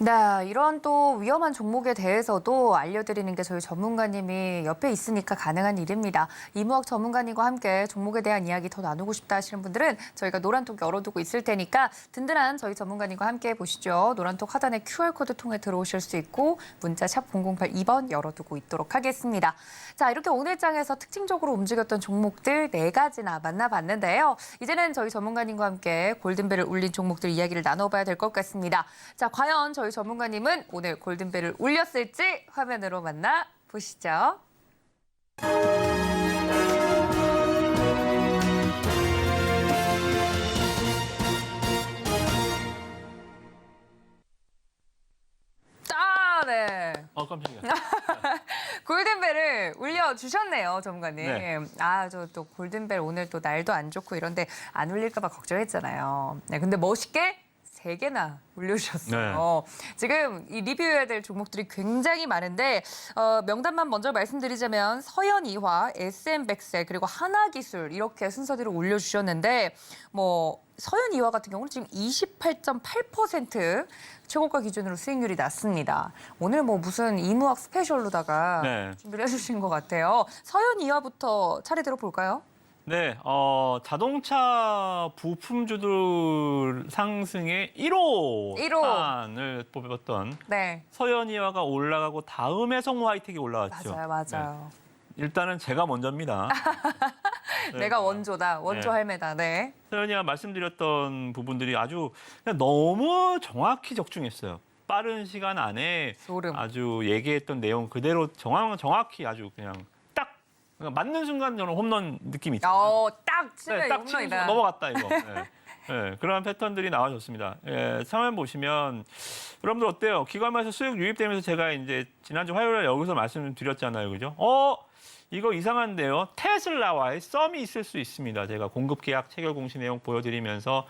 네, 이런 또 위험한 종목에 대해서도 알려드리는 게 저희 전문가님이 옆에 있으니까 가능한 일입니다. 이무학 전문가님과 함께 종목에 대한 이야기 더 나누고 싶다 하시는 분들은 저희가 노란톡 열어두고 있을 테니까 든든한 저희 전문가님과 함께 보시죠. 노란톡 하단에 QR코드 통해 들어오실 수 있고 문자 샵 0082번 열어두고 있도록 하겠습니다. 자, 이렇게 오늘 장에서 특징적으로 움직였던 종목들 4가지나 만나봤는데요. 이제는 저희 전문가님과 함께 골든벨을 울린 종목들 이야기를 나눠봐야 될 것 같습니다. 자, 과연 저희 전문가님은 오늘 골든벨을 울렸을지 화면으로 만나 보시죠. 깜짝이야. 골든벨을 울려주셨네요, 전문가님. 네. 저 또 골든벨 오늘 또 날도 안 좋고 이런데 안 울릴까 봐 걱정했잖아요. 네, 근데 멋있게 3개나 올려주셨어요. 지금 이 리뷰해야 될 종목들이 굉장히 많은데 명단만 먼저 말씀드리자면 서현이화, SM백셀 그리고 하나기술 이렇게 순서대로 올려주셨는데 뭐 서현이화 같은 경우는 지금 28.8% 최고가 기준으로 수익률이 낮습니다. 오늘 뭐 무슨 이무학 스페셜로다가 네. 준비를 해주신 것 같아요. 서현이화부터 차례대로 볼까요? 네, 자동차 부품주들 상승의 1호 1호. 산을 뽑았던 네, 서현이화가 올라가고 다음에 성모 하이텍이 올라왔죠. 맞아요. 네. 일단은 제가 먼저입니다. 네. 내가 원조다, 원조 네. 할매다. 네. 서현이와 말씀드렸던 부분들이 아주 그냥 너무 정확히 적중했어요. 빠른 시간 안에 소름. 아주 얘기했던 내용 그대로 정확히 아주 그냥 딱 그러니까 맞는 순간 저는 홈런 느낌이 있어요. 딱 치면 딱 치면서 홈런이다. 넘어갔다 이거. 네. 네, 그런 패턴들이 나와줬습니다. 상황 보시면 여러분들 어때요? 기관마에서 수익 유입되면서 제가 이제 지난주 화요일에 여기서 말씀드렸잖아요, 그죠? 이거 이상한데요. 테슬라와의 썸이 있을 수 있습니다. 제가 공급 계약 체결 공시 내용 보여드리면서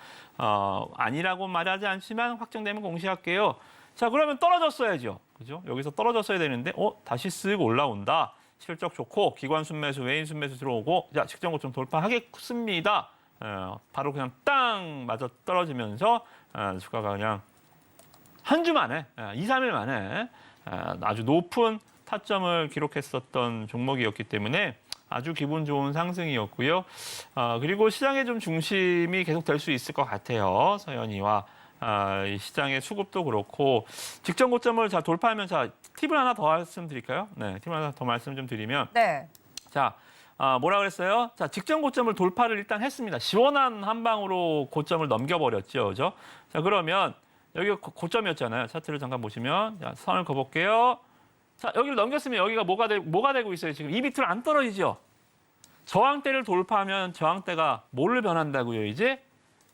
아니라고 말하지 않지만 확정되면 공시할게요. 자, 그러면 떨어졌어야죠, 그죠? 여기서 떨어졌어야 되는데 다시 쓱 올라온다. 실적 좋고 기관 순매수, 외인 순매수 들어오고 자, 직전 고점 돌파하겠습니다. 바로 그냥 땅 맞아 떨어지면서 주가가 그냥 한 주 만에, 2, 3일 만에 아주 높은 타점을 기록했었던 종목이었기 때문에 아주 기분 좋은 상승이었고요. 그리고 시장의 좀 중심이 계속 될 수 있을 것 같아요. 서현이와 이 시장의 수급도 그렇고 직전 고점을 자 돌파하면서 팁을 하나 더 말씀드릴까요? 네, 팁을 하나 더 말씀 좀 드리면 네. 자, 뭐라 그랬어요? 자, 직전 고점을 돌파를 일단 했습니다. 시원한 한 방으로 고점을 넘겨버렸죠, 그죠? 자, 그러면 여기가 고점이었잖아요. 차트를 잠깐 보시면 자, 선을 그어볼게요. 자, 여기를 넘겼으면 여기가 뭐가 되고 있어요? 지금 이 밑으로 안 떨어지죠? 저항대를 돌파하면 저항대가 뭘로 변한다고요? 이제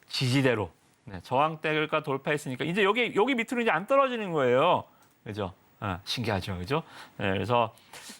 지지대로. 네, 저항대가 돌파했으니까 이제 여기 밑으로 이제 안 떨어지는 거예요. 그죠? 신기하죠, 그죠? 네, 그래서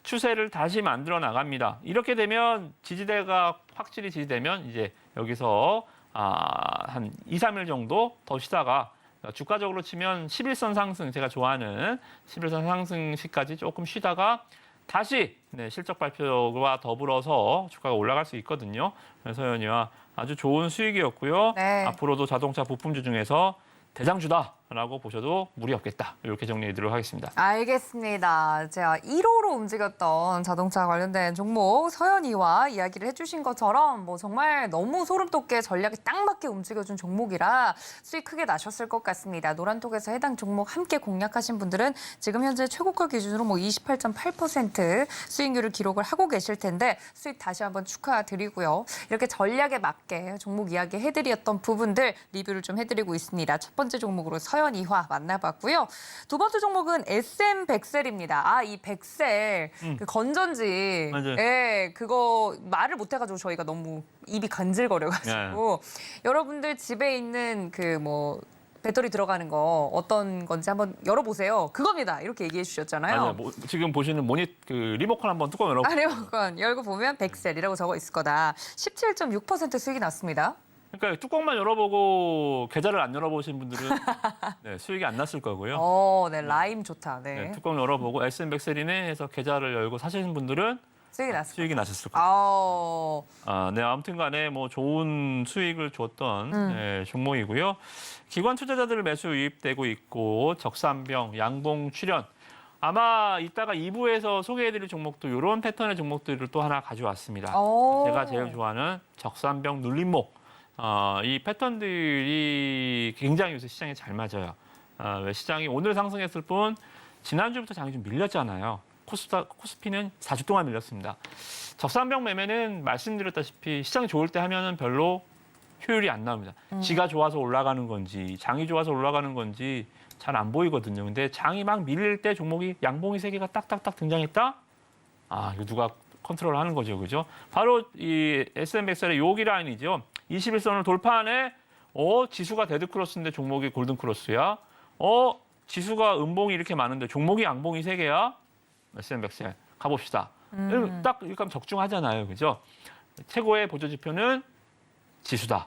추세를 다시 만들어 나갑니다. 이렇게 되면 지지대가 확실히 지지되면 이제 여기서 한 2, 3일 정도 더 쉬다가 주가적으로 치면 11선 상승, 제가 좋아하는 11선 상승 시까지 조금 쉬다가 다시 실적 발표와 더불어서 주가가 올라갈 수 있거든요. 그래서 서현이와 아주 좋은 수익이었고요. 네. 앞으로도 자동차 부품주 중에서 대장주다라고 보셔도 무리 없겠다. 이렇게 정리해드리도록 하겠습니다. 알겠습니다. 제가 1호로 움직였던 자동차 관련된 종목 서현이와 이야기를 해주신 것처럼 뭐 정말 너무 소름 돋게 전략에 딱 맞게 움직여준 종목이라 수익 크게 나셨을 것 같습니다. 노란톡에서 해당 종목 함께 공략하신 분들은 지금 현재 최고가 기준으로 뭐 28.8% 수익률을 기록을 하고 계실 텐데 수익 다시 한번 축하드리고요. 이렇게 전략에 맞게 종목 이야기 해드렸던 부분들 리뷰를 좀 해드리고 있습니다. 첫 번째 종목으로 서현이화 만나봤고요. 두 번째 종목은 SM백셀입니다. 이 백셀 그 건전지, 맞아요. 예, 그거 말을 못해가지고 저희가 너무 입이 간질거려가지고 여러분들 집에 있는 그 뭐 배터리 들어가는 거 어떤 건지 한번 열어보세요. 그겁니다. 이렇게 얘기해 주셨잖아요. 맞아요. 지금 보시는 리모컨 한번 뚜껑 열어보세요. 리모컨 열고 보면 백셀이라고 적어 있을 거다. 17.6% 수익이 났습니다. 그러니까 뚜껑만 열어보고 계좌를 안 열어보신 분들은 수익이 안 났을 거고요. 네, 라임 좋다. 네. 뚜껑 열어보고 SM백셀이네 해서 계좌를 열고 사시는 분들은 수익이 났을 수익이 나셨을 거예요. 네, 아무튼간에 뭐 좋은 수익을 줬던 종목이고요. 기관 투자자들 매수 유입되고 있고 적산병, 양봉 출현. 아마 이따가 2부에서 소개해드릴 종목도 이런 패턴의 종목들을 또 하나 가져왔습니다. 제가 제일 좋아하는 적산병 눌림목. 이 패턴들이 굉장히 요새 시장에 잘 맞아요. 왜 시장이 오늘 상승했을 뿐 지난주부터 장이 좀 밀렸잖아요. 코스피는 4주 동안 밀렸습니다. 적산병 매매는 말씀드렸다시피 시장이 좋을 때 하면은 별로 효율이 안 나옵니다. 지가 좋아서 올라가는 건지 장이 좋아서 올라가는 건지 잘 안 보이거든요. 근데 장이 막 밀릴 때 종목이 양봉이 3개가 딱딱딱 등장했다? 이거 누가 컨트롤하는 거죠, 그죠? 바로 이 SM백셀의 요기 라인이죠. 21선을 돌파하네. 지수가 데드크로스인데 종목이 골든크로스야. 지수가 음봉이 이렇게 많은데 종목이 양봉이 3개야? S&P 가봅시다. 딱 일감 적중하잖아요. 그죠? 최고의 보조지표는 지수다.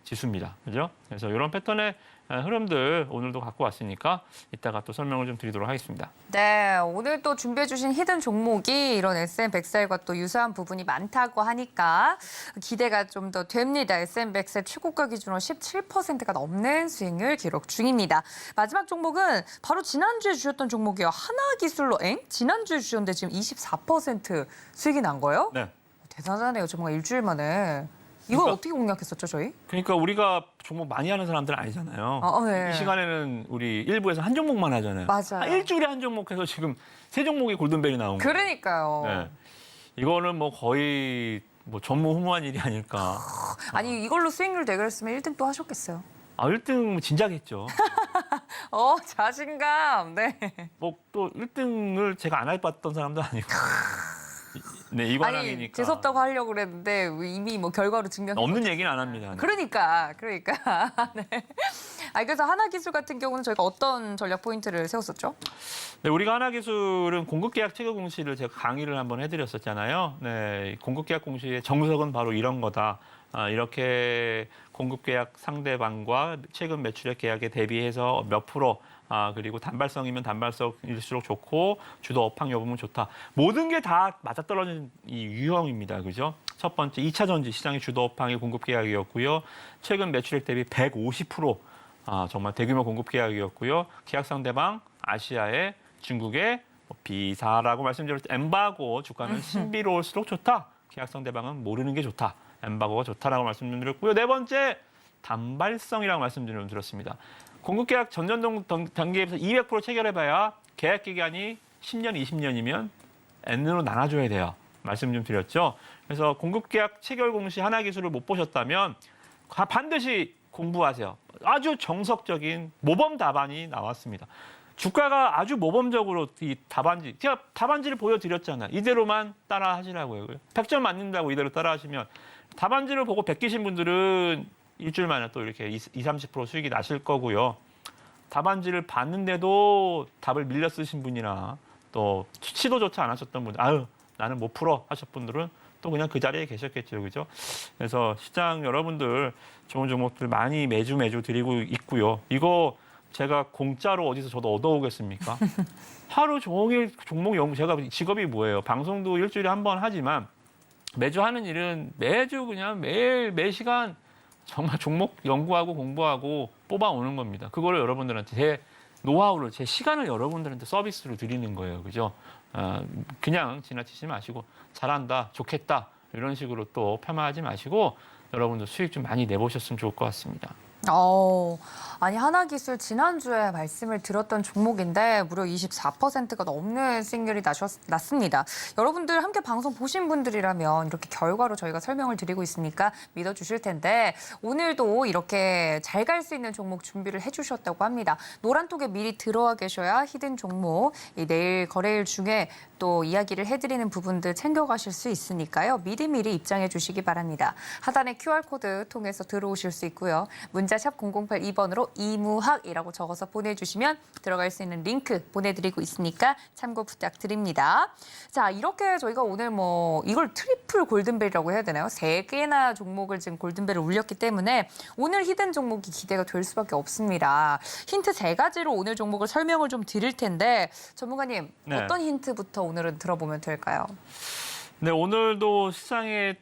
지수입니다. 그죠? 그래서 이런 패턴의 흐름들 오늘도 갖고 왔으니까 이따가 또 설명을 좀 드리도록 하겠습니다. 네, 오늘 또 준비해 주신 히든 종목이 이런 S&P100과 또 유사한 부분이 많다고 하니까 기대가 좀 더 됩니다. S&P100 최고가 기준으로 17%가 넘는 수익률 기록 중입니다. 마지막 종목은 바로 지난주에 주셨던 종목이에요. 하나기술로 지난주에 주셨는데 지금 24% 수익이 난 거예요? 네. 대단하네요. 정말 일주일 만에. 이걸 그러니까- 어떻게 공략했었죠, 저희? 그러니까 우리가 종목 많이 하는 사람들은 아니잖아요. 네. 이 시간에는 우리 일부에서 한 종목만 하잖아요. 맞아요. 일주일에 한 종목 해서 지금 3종목이 골든벨이 나온 거예요. 그러니까요. 네. 이거는 뭐 거의 뭐 전무후무한 일이 아닐까. 아니, 이걸로 수익률 대결했으면 1등 또 하셨겠어요. 1등 진작했죠. 자신감. 네. 뭐 또 1등을 제가 안 해봤던 사람도 아니고. 네, 이관왕이니까. 아니, 재수없다고 하려고 그랬는데 이미 뭐 결과로 증명. 없는 얘기는 안 합니다. 그러니까. 네. 그래서 하나기술 같은 경우는 저희가 어떤 전략 포인트를 세웠었죠? 네, 우리가 하나기술은 공급계약 체결 공시를 제가 강의를 한번 해드렸었잖아요. 네, 공급계약 공시의 정석은 바로 이런 거다. 이렇게 공급계약 상대방과 최근 매출액 계약에 대비해서 몇 프로, 그리고 단발성이면 단발성일수록 좋고 주도 업황 여부면 좋다. 모든 게 다 맞아떨어지는 이 유형입니다. 그죠? 첫 번째, 2차 전지 시장의 주도 업황이 공급 계약이었고요. 최근 매출액 대비 150% 정말 대규모 공급 계약이었고요. 계약 상대방 아시아의 중국의 비사라고 말씀드렸을 때 엠바고 주가는 신비로울수록 좋다. 계약 상대방은 모르는 게 좋다. 엠바고가 좋다라고 말씀드렸고요. 네 번째, 단발성이라고 말씀드렸습니다. 공급계약 전년 단계에서 200% 체결해봐야 계약 기간이 10년, 20년이면 N으로 나눠줘야 돼요. 말씀 좀 드렸죠. 그래서 공급계약 체결 공시 하나기술을 못 보셨다면 반드시 공부하세요. 아주 정석적인 모범 답안이 나왔습니다. 주가가 아주 모범적으로 이 답안지, 제가 답안지를 보여드렸잖아요. 이대로만 따라 하시라고요. 100점 맞는다고 이대로 따라 하시면 답안지를 보고 베끼신 분들은 일주일 만에 또 이렇게 20-30% 수익이 나실 거고요. 답안지를 봤는데도 답을 밀려 쓰신 분이나 또 시도조차 안 하셨던 분들, 나는 못 풀어 하셨던 분들은 또 그냥 그 자리에 계셨겠죠. 그죠? 그래서 시장 여러분들 좋은 종목들 많이 매주 드리고 있고요. 이거 제가 공짜로 어디서 저도 얻어오겠습니까? 하루 종일 종목 연구, 제가 직업이 뭐예요? 방송도 일주일에 한 번 하지만 매주 하는 일은 매주 그냥 매 시간 정말 종목 연구하고 공부하고 뽑아오는 겁니다. 그거를 여러분들한테 제 노하우를, 제 시간을 여러분들한테 서비스로 드리는 거예요. 그죠? 그냥 지나치지 마시고 잘한다, 좋겠다 이런 식으로 또 폄하하지 마시고 여러분들 수익 좀 많이 내보셨으면 좋을 것 같습니다. 아니 하나기술 지난주에 말씀을 드렸던 종목인데 무려 24%가 넘는 수익률이 났습니다. 여러분들 함께 방송 보신 분들이라면 이렇게 결과로 저희가 설명을 드리고 있으니까 믿어주실 텐데 오늘도 이렇게 잘 갈 수 있는 종목 준비를 해주셨다고 합니다. 노란톡에 미리 들어와 계셔야 히든 종목, 내일 거래일 중에 또 이야기를 해드리는 부분들 챙겨가실 수 있으니까요. 미리미리 입장해 주시기 바랍니다. 하단에 QR코드 통해서 들어오실 수 있고요. 문자샵 0082번으로 이무학이라고 적어서 보내주시면 들어갈 수 있는 링크 보내드리고 있으니까 참고 부탁드립니다. 자, 이렇게 저희가 오늘 이걸 트리플 골든벨이라고 해야 되나요? 3개나 종목을 지금 골든벨을 울렸기 때문에 오늘 히든 종목이 기대가 될 수밖에 없습니다. 힌트 3가지로 오늘 종목을 설명을 좀 드릴 텐데 전문가님 네. 어떤 힌트부터 오늘은 들어보면 될까요? 네, 오늘도 시장에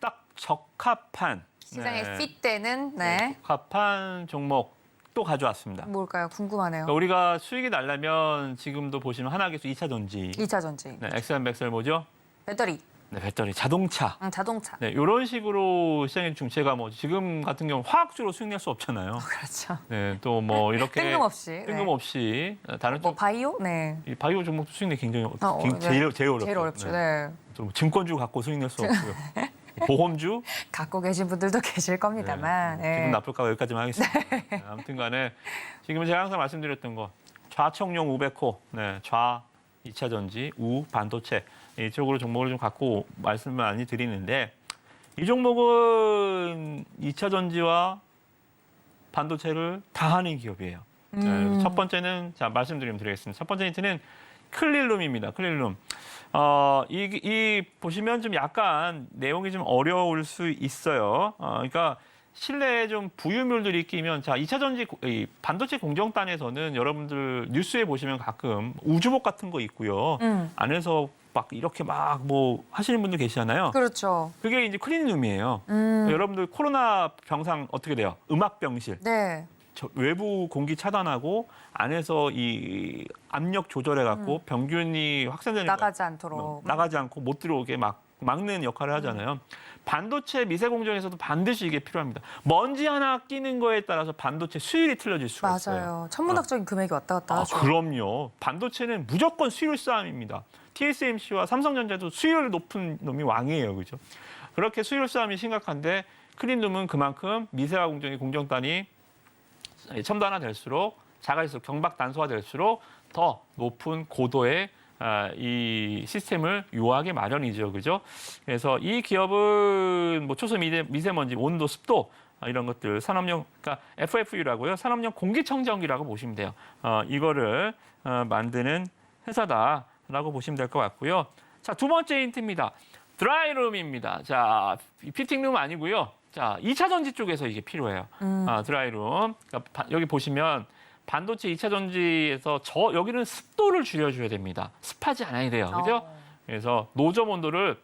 딱 적합한 시장에 핏되는 적합한 종목 또 가져왔습니다. 뭘까요? 궁금하네요. 그러니까 우리가 수익이 나려면 지금도 보시면 하나기술 2차 전지, 2차 전지, 네, 엑셀 뭐죠? 배터리, 네, 배터리, 자동차. 자동차. 네, 이런 식으로 시장의 중체가 지금 같은 경우 화학주로 수익 낼 수 없잖아요. 그렇죠. 네, 또 이렇게 뜬금없이. 다른 쪽 바이오? 네. 이 바이오 종목도 수익 내기 굉장히 제일 제일 어렵죠. 제일 어렵죠. 네. 또 증권주 갖고 수익 낼 수 없고요. 보험주 갖고 계신 분들도 계실 겁니다만. 네. 기분 나쁠까 봐 여기까지만 하겠습니다. 네, 아무튼간에 지금 제가 항상 말씀드렸던 거 좌청룡 우백호, 좌 2차 전지, 우 반도체 이쪽으로 종목을 좀 갖고 말씀을 많이 드리는데 이 종목은 2차 전지와 반도체를 다 하는 기업이에요. 첫 번째는 자 말씀드리면 드리겠습니다. 첫 번째 힌트는 클릴룸입니다. 클릴룸. 이 보시면 좀 약간 내용이 좀 어려울 수 있어요. 그러니까 실내에 좀 부유물들이 끼면 자 2차 전지 이 반도체 공정단에서는 여러분들 뉴스에 보시면 가끔 우주복 같은 거 있고요. 안에서 막 이렇게 막 뭐 하시는 분들 계시잖아요. 그렇죠. 그게 이제 클린룸이에요. 여러분들 코로나 병상 어떻게 돼요? 음압병실. 네. 외부 공기 차단하고 안에서 이 압력 조절해 갖고 병균이 확산되는 나가지 않도록. 나가지 않고 못 들어오게 막는 역할을 하잖아요. 반도체 미세 공정에서도 반드시 이게 필요합니다. 먼지 하나 끼는 거에 따라서 반도체 수율이 틀려질 수가 있어요. 맞아요. 천문학적인 금액이 왔다 갔다 하죠. 그럼요. 반도체는 무조건 수율 싸움입니다. TSMC와 삼성전자도 수율 높은 놈이 왕이에요. 그죠? 그렇게 수율 싸움이 심각한데 클린룸은 그만큼 미세화 공정의 공정단이 첨단화될수록 작아질수록 경박 단소화될수록 더 높은 고도의 이 시스템을 요하게 마련이죠, 그죠? 그래서 이 기업은 뭐 초소 미세먼지, 온도, 습도 이런 것들 산업용, 그러니까 FFU라고요, 산업용 공기청정기라고 보시면 돼요. 이거를 만드는 회사다라고 보시면 될 것 같고요. 자, 두 번째 힌트입니다. 드라이룸입니다. 자, 피팅룸 아니고요. 자, 2차 전지 쪽에서 이게 필요해요. 드라이룸. 그러니까 여기 보시면 반도체 2차 전지에서 여기는 습도를 줄여줘야 됩니다. 습하지 않아야 돼요. 그죠? 그래서 노점 온도를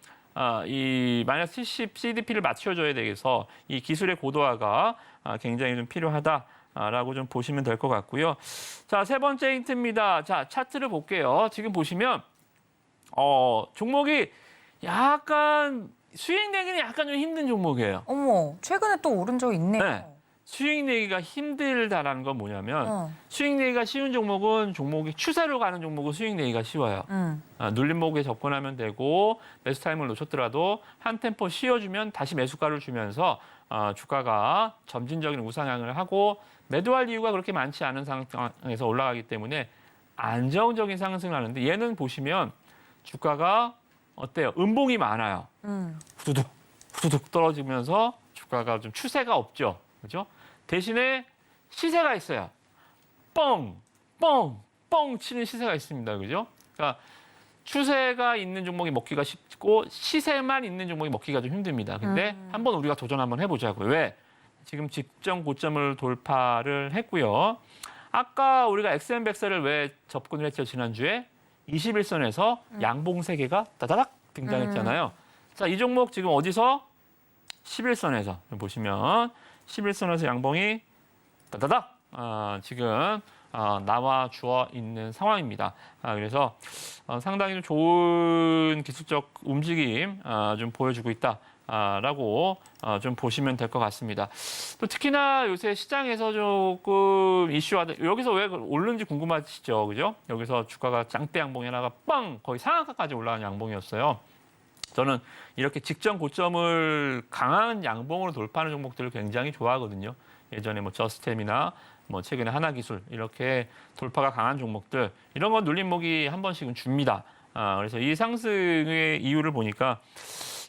이 마이너스 70 CDP를 맞춰줘야 되겠어. 이 기술의 고도화가 굉장히 좀 필요하다라고 좀 보시면 될 것 같고요. 자, 세 번째 힌트입니다. 자, 차트를 볼게요. 지금 보시면 종목이 약간 수익 내기는 약간 좀 힘든 종목이에요. 어머, 최근에 또 오른 적이 있네요. 네. 수익 내기가 힘들다라는 건 뭐냐면 수익 내기가 쉬운 종목이 추세로 가는 종목은 수익 내기가 쉬워요. 눌림목에 접근하면 되고 매수 타임을 놓쳤더라도 한 템포 쉬어주면 다시 매수가를 주면서 주가가 점진적인 우상향을 하고 매도할 이유가 그렇게 많지 않은 상황에서 올라가기 때문에 안정적인 상승을 하는데 얘는 보시면 주가가 어때요? 음봉이 많아요. 후두둑 후두둑 떨어지면서 주가가 좀 추세가 없죠. 그죠? 대신에 시세가 있어요. 뻥, 뻥, 뻥 치는 시세가 있습니다. 그죠? 그러니까 추세가 있는 종목이 먹기가 쉽고 시세만 있는 종목이 먹기가 좀 힘듭니다. 근데 한번 우리가 도전 한번 해보자고요. 왜? 지금 직전 고점을 돌파를 했고요. 아까 우리가 XM100세를 왜 접근을 했죠? 지난주에 21선에서 양봉 3개가 따다닥 등장했잖아요. 자, 이 종목 지금 어디서? 11선에서 보시면 11선에서 양봉이 따다닥 지금 나와 주어 있는 상황입니다. 그래서 상당히 좀 좋은 기술적 움직임 좀 보여주고 있다라고 좀 보시면 될 것 같습니다. 또 특히나 요새 시장에서 조금 이슈화돼 여기서 왜 오르는지 궁금하시죠, 그죠? 여기서 주가가 짱대 양봉이 하나가 빵 거의 상한가까지 올라간 양봉이었어요. 저는 이렇게 직전 고점을 강한 양봉으로 돌파하는 종목들을 굉장히 좋아하거든요. 예전에 뭐 저스템이나 뭐 최근에 하나기술 이렇게 돌파가 강한 종목들 이런 건 눌림목이 한 번씩은 줍니다. 그래서 이 상승의 이유를 보니까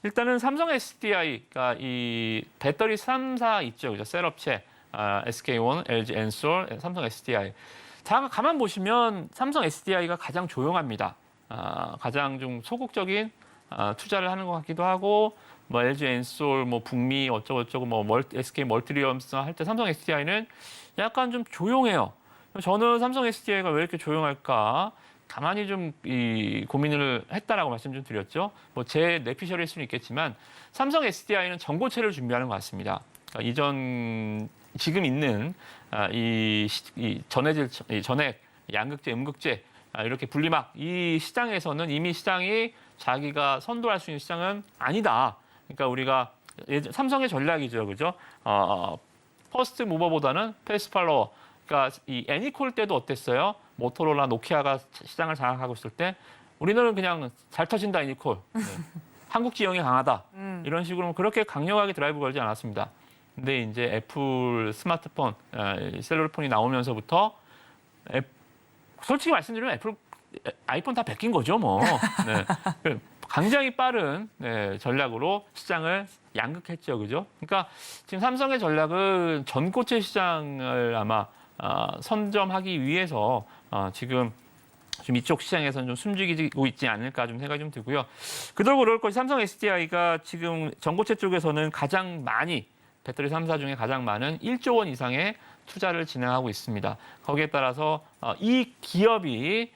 일단은 삼성 SDI가 이 배터리 3사 있죠, 그죠? 셀업체, SK온, LG 엔솔, 삼성 SDI. 자, 가만 보시면 삼성 SDI가 가장 조용합니다. 가장 좀 소극적인 투자를 하는 것 같기도 하고, 뭐 LG 엔솔, 뭐 북미 어쩌고저쩌고, 뭐 SK 멀티리엄스 할 때 삼성 SDI는 약간 좀 조용해요. 저는 삼성 SDI가 왜 이렇게 조용할까? 가만히 좀 고민을 했다라고 말씀 좀 드렸죠. 뭐 제 뇌피셜일 수는 있겠지만 삼성 SDI는 전고체를 준비하는 것 같습니다. 그러니까 지금 있는 이 전액, 양극재, 음극재 이렇게 분리막 이 시장에서는 이미 시장이 자기가 선도할 수 있는 시장은 아니다. 그러니까 우리가 삼성의 전략이죠, 그죠? 퍼스트 무버보다는 패스트 팔로워. 그러니까 이 애니콜 때도 어땠어요? 모토로라, 노키아가 시장을 장악하고 있을 때 우리는 그냥 잘 터진다 애니콜. 네. 한국 지형이 강하다. 이런 식으로 그렇게 강력하게 드라이브 걸지 않았습니다. 근데 이제 애플 스마트폰, 셀룰폰이 나오면서부터 솔직히 말씀드리면 아이폰 다 베낀 거죠, 뭐. 네. 굉장히 빠른 전략으로 시장을 양극했죠, 그죠? 그러니까 지금 삼성의 전략은 전고체 시장을 아마 선점하기 위해서 지금 좀 이쪽 시장에서는 좀 숨죽이고 있지 않을까 좀 생각이 좀 들고요. 그러고 그럴 것이 삼성 SDI가 지금 전고체 쪽에서는 가장 많이 배터리 3사 중에 가장 많은 1조 원 이상의 투자를 진행하고 있습니다. 거기에 따라서 이 기업이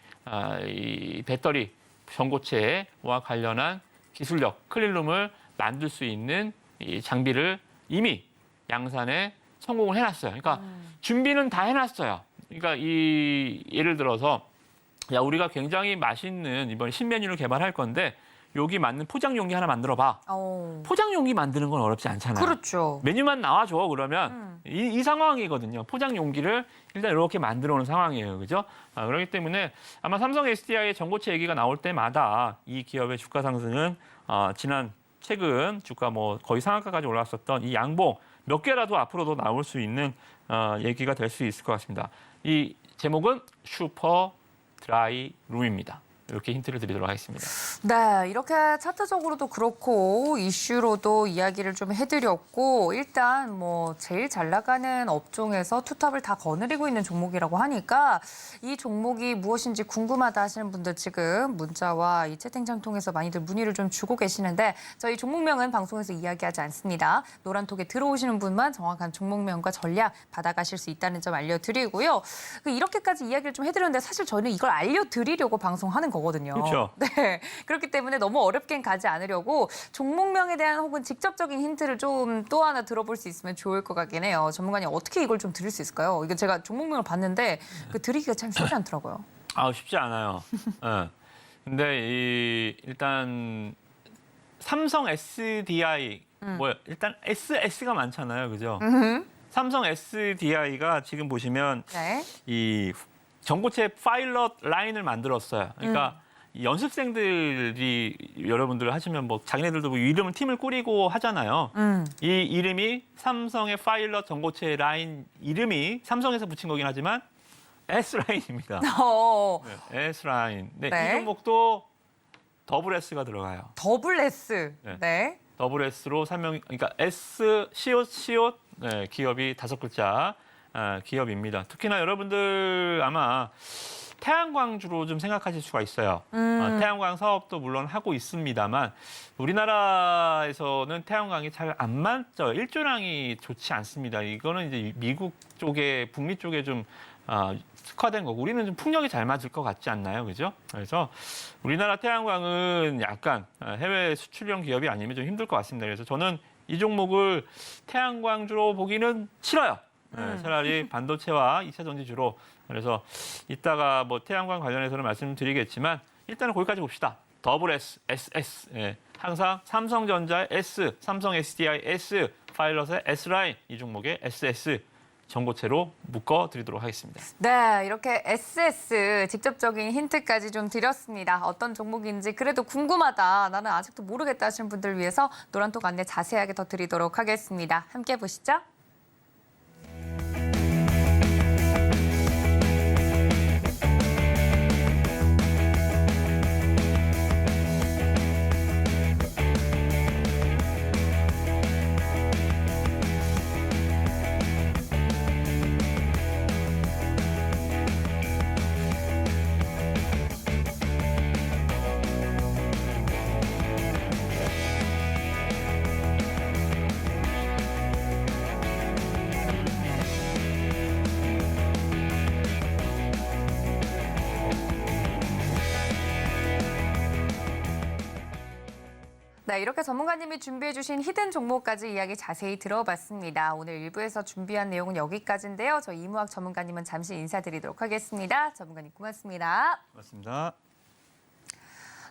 이 배터리 전고체와 관련한 기술력, 클린룸을 만들 수 있는 이 장비를 이미 양산에 성공을 해놨어요. 그러니까 준비는 다 해놨어요. 그러니까 예를 들어서 우리가 굉장히 맛있는 이번 신메뉴를 개발할 건데 여기 맞는 포장 용기 하나 만들어봐. 포장 용기 만드는 건 어렵지 않잖아요. 그렇죠. 메뉴만 나와줘 그러면 이 상황이거든요. 포장 용기를 일단 이렇게 만들어 오는 상황이에요. 그죠? 그렇기 때문에 아마 삼성 SDI의 전고체 얘기가 나올 때마다 이 기업의 주가 상승은 최근 주가 뭐 거의 상한가까지 올랐었던 이 양봉 몇 개라도 앞으로도 나올 수 있는 얘기가 될 수 있을 것 같습니다. 이 제목은 슈퍼 드라이 룸입니다. 이렇게 힌트를 드리도록 하겠습니다. 네, 이렇게 차트적으로도 그렇고 이슈로도 이야기를 좀 해드렸고 일단 뭐 제일 잘 나가는 업종에서 투탑을 다 거느리고 있는 종목이라고 하니까 이 종목이 무엇인지 궁금하다 하시는 분들 지금 문자와 이 채팅창 통해서 많이들 문의를 좀 주고 계시는데 저희 종목명은 방송에서 이야기하지 않습니다. 노란톡에 들어오시는 분만 정확한 종목명과 전략 받아가실 수 있다는 점 알려드리고요. 이렇게까지 이야기를 좀 해드렸는데 사실 저는 이걸 알려드리려고 방송하는 거거든요. 그렇죠. 네, 그렇기 때문에 너무 어렵게 가지 않으려고 종목명에 대한 혹은 직접적인 힌트를 좀 또 하나 들어볼 수 있으면 좋을 것 같긴 해요. 전문가님 어떻게 이걸 좀 드릴 수 있을까요? 이거 제가 종목명을 봤는데 드리기가 참 쉽지 않더라고요. 쉽지 않아요. 네. 근데 일단 삼성 SDI 일단 SS가 많잖아요, 그죠? 삼성 SDI가 지금 보시면 네. 이 전고체 파일럿 라인을 만들었어요. 그러니까 이 연습생들이 여러분들 하시면 뭐 자기네들도 뭐 이름을 팀을 꾸리고 하잖아요. 이 이름이 삼성의 파일럿 전고체 라인 이름이 삼성에서 붙인 거긴 하지만 S 라인입니다. 네, S 라인. 네, 네. 이 종목도 더블 S가 들어가요. 더블 S. 네. 네. 더블 S로 그러니까 S 시옷 네, 기업이 5글자 기업입니다. 특히나 여러분들 아마 태양광주로 좀 생각하실 수가 있어요. 태양광 사업도 물론 하고 있습니다만 우리나라에서는 태양광이 잘 안 맞죠. 일조량이 좋지 않습니다. 이거는 이제 미국 쪽에 북미 쪽에 좀 특화된 거고 우리는 좀 풍력이 잘 맞을 것 같지 않나요, 그죠? 그래서 우리나라 태양광은 약간 해외 수출용 기업이 아니면 좀 힘들 것 같습니다. 그래서 저는 이 종목을 태양광주로 보기는 싫어요. 네, 차라리 반도체와 2차 전지 주로. 그래서 이따가 뭐 태양광 관련해서는 말씀드리겠지만 일단은 거기까지 봅시다. 더블 S, SS. 예, 항상 삼성전자의 S, 삼성 SDI S, 파일럿의 S라인 이 종목의 SS 전고체로 묶어드리도록 하겠습니다. 네, 이렇게 SS 직접적인 힌트까지 좀 드렸습니다. 어떤 종목인지 그래도 궁금하다, 나는 아직도 모르겠다 하시는 분들 위해서 노란톡 안내 자세하게 더 드리도록 하겠습니다. 함께 보시죠. 네, 이렇게 전문가님이 준비해주신 히든 종목까지 이야기 자세히 들어봤습니다. 오늘 1부에서 준비한 내용은 여기까지인데요. 저희 이무학 전문가님은 잠시 인사드리도록 하겠습니다. 전문가님 고맙습니다. 고맙습니다.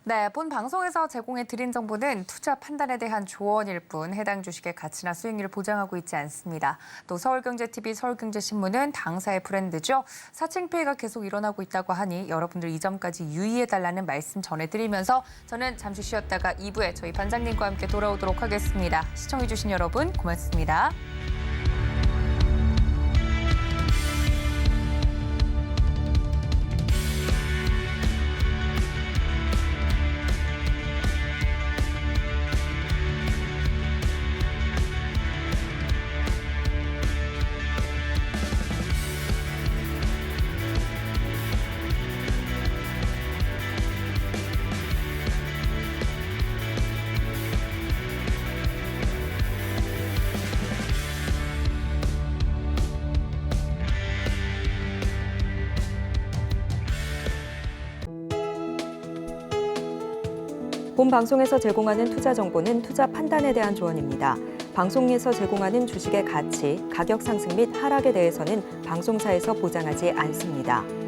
네, 본 방송에서 제공해드린 정보는 투자 판단에 대한 조언일 뿐 해당 주식의 가치나 수익률을 보장하고 있지 않습니다. 또 서울경제TV, 서울경제신문은 당사의 브랜드죠. 사칭 피해가 계속 일어나고 있다고 하니 여러분들 이 점까지 유의해달라는 말씀 전해드리면서 저는 잠시 쉬었다가 2부에 저희 반장님과 함께 돌아오도록 하겠습니다. 시청해주신 여러분 고맙습니다. 본 방송에서 제공하는 투자 정보는 투자 판단에 대한 조언입니다. 방송에서 제공하는 주식의 가치, 가격 상승 및 하락에 대해서는 방송사에서 보장하지 않습니다.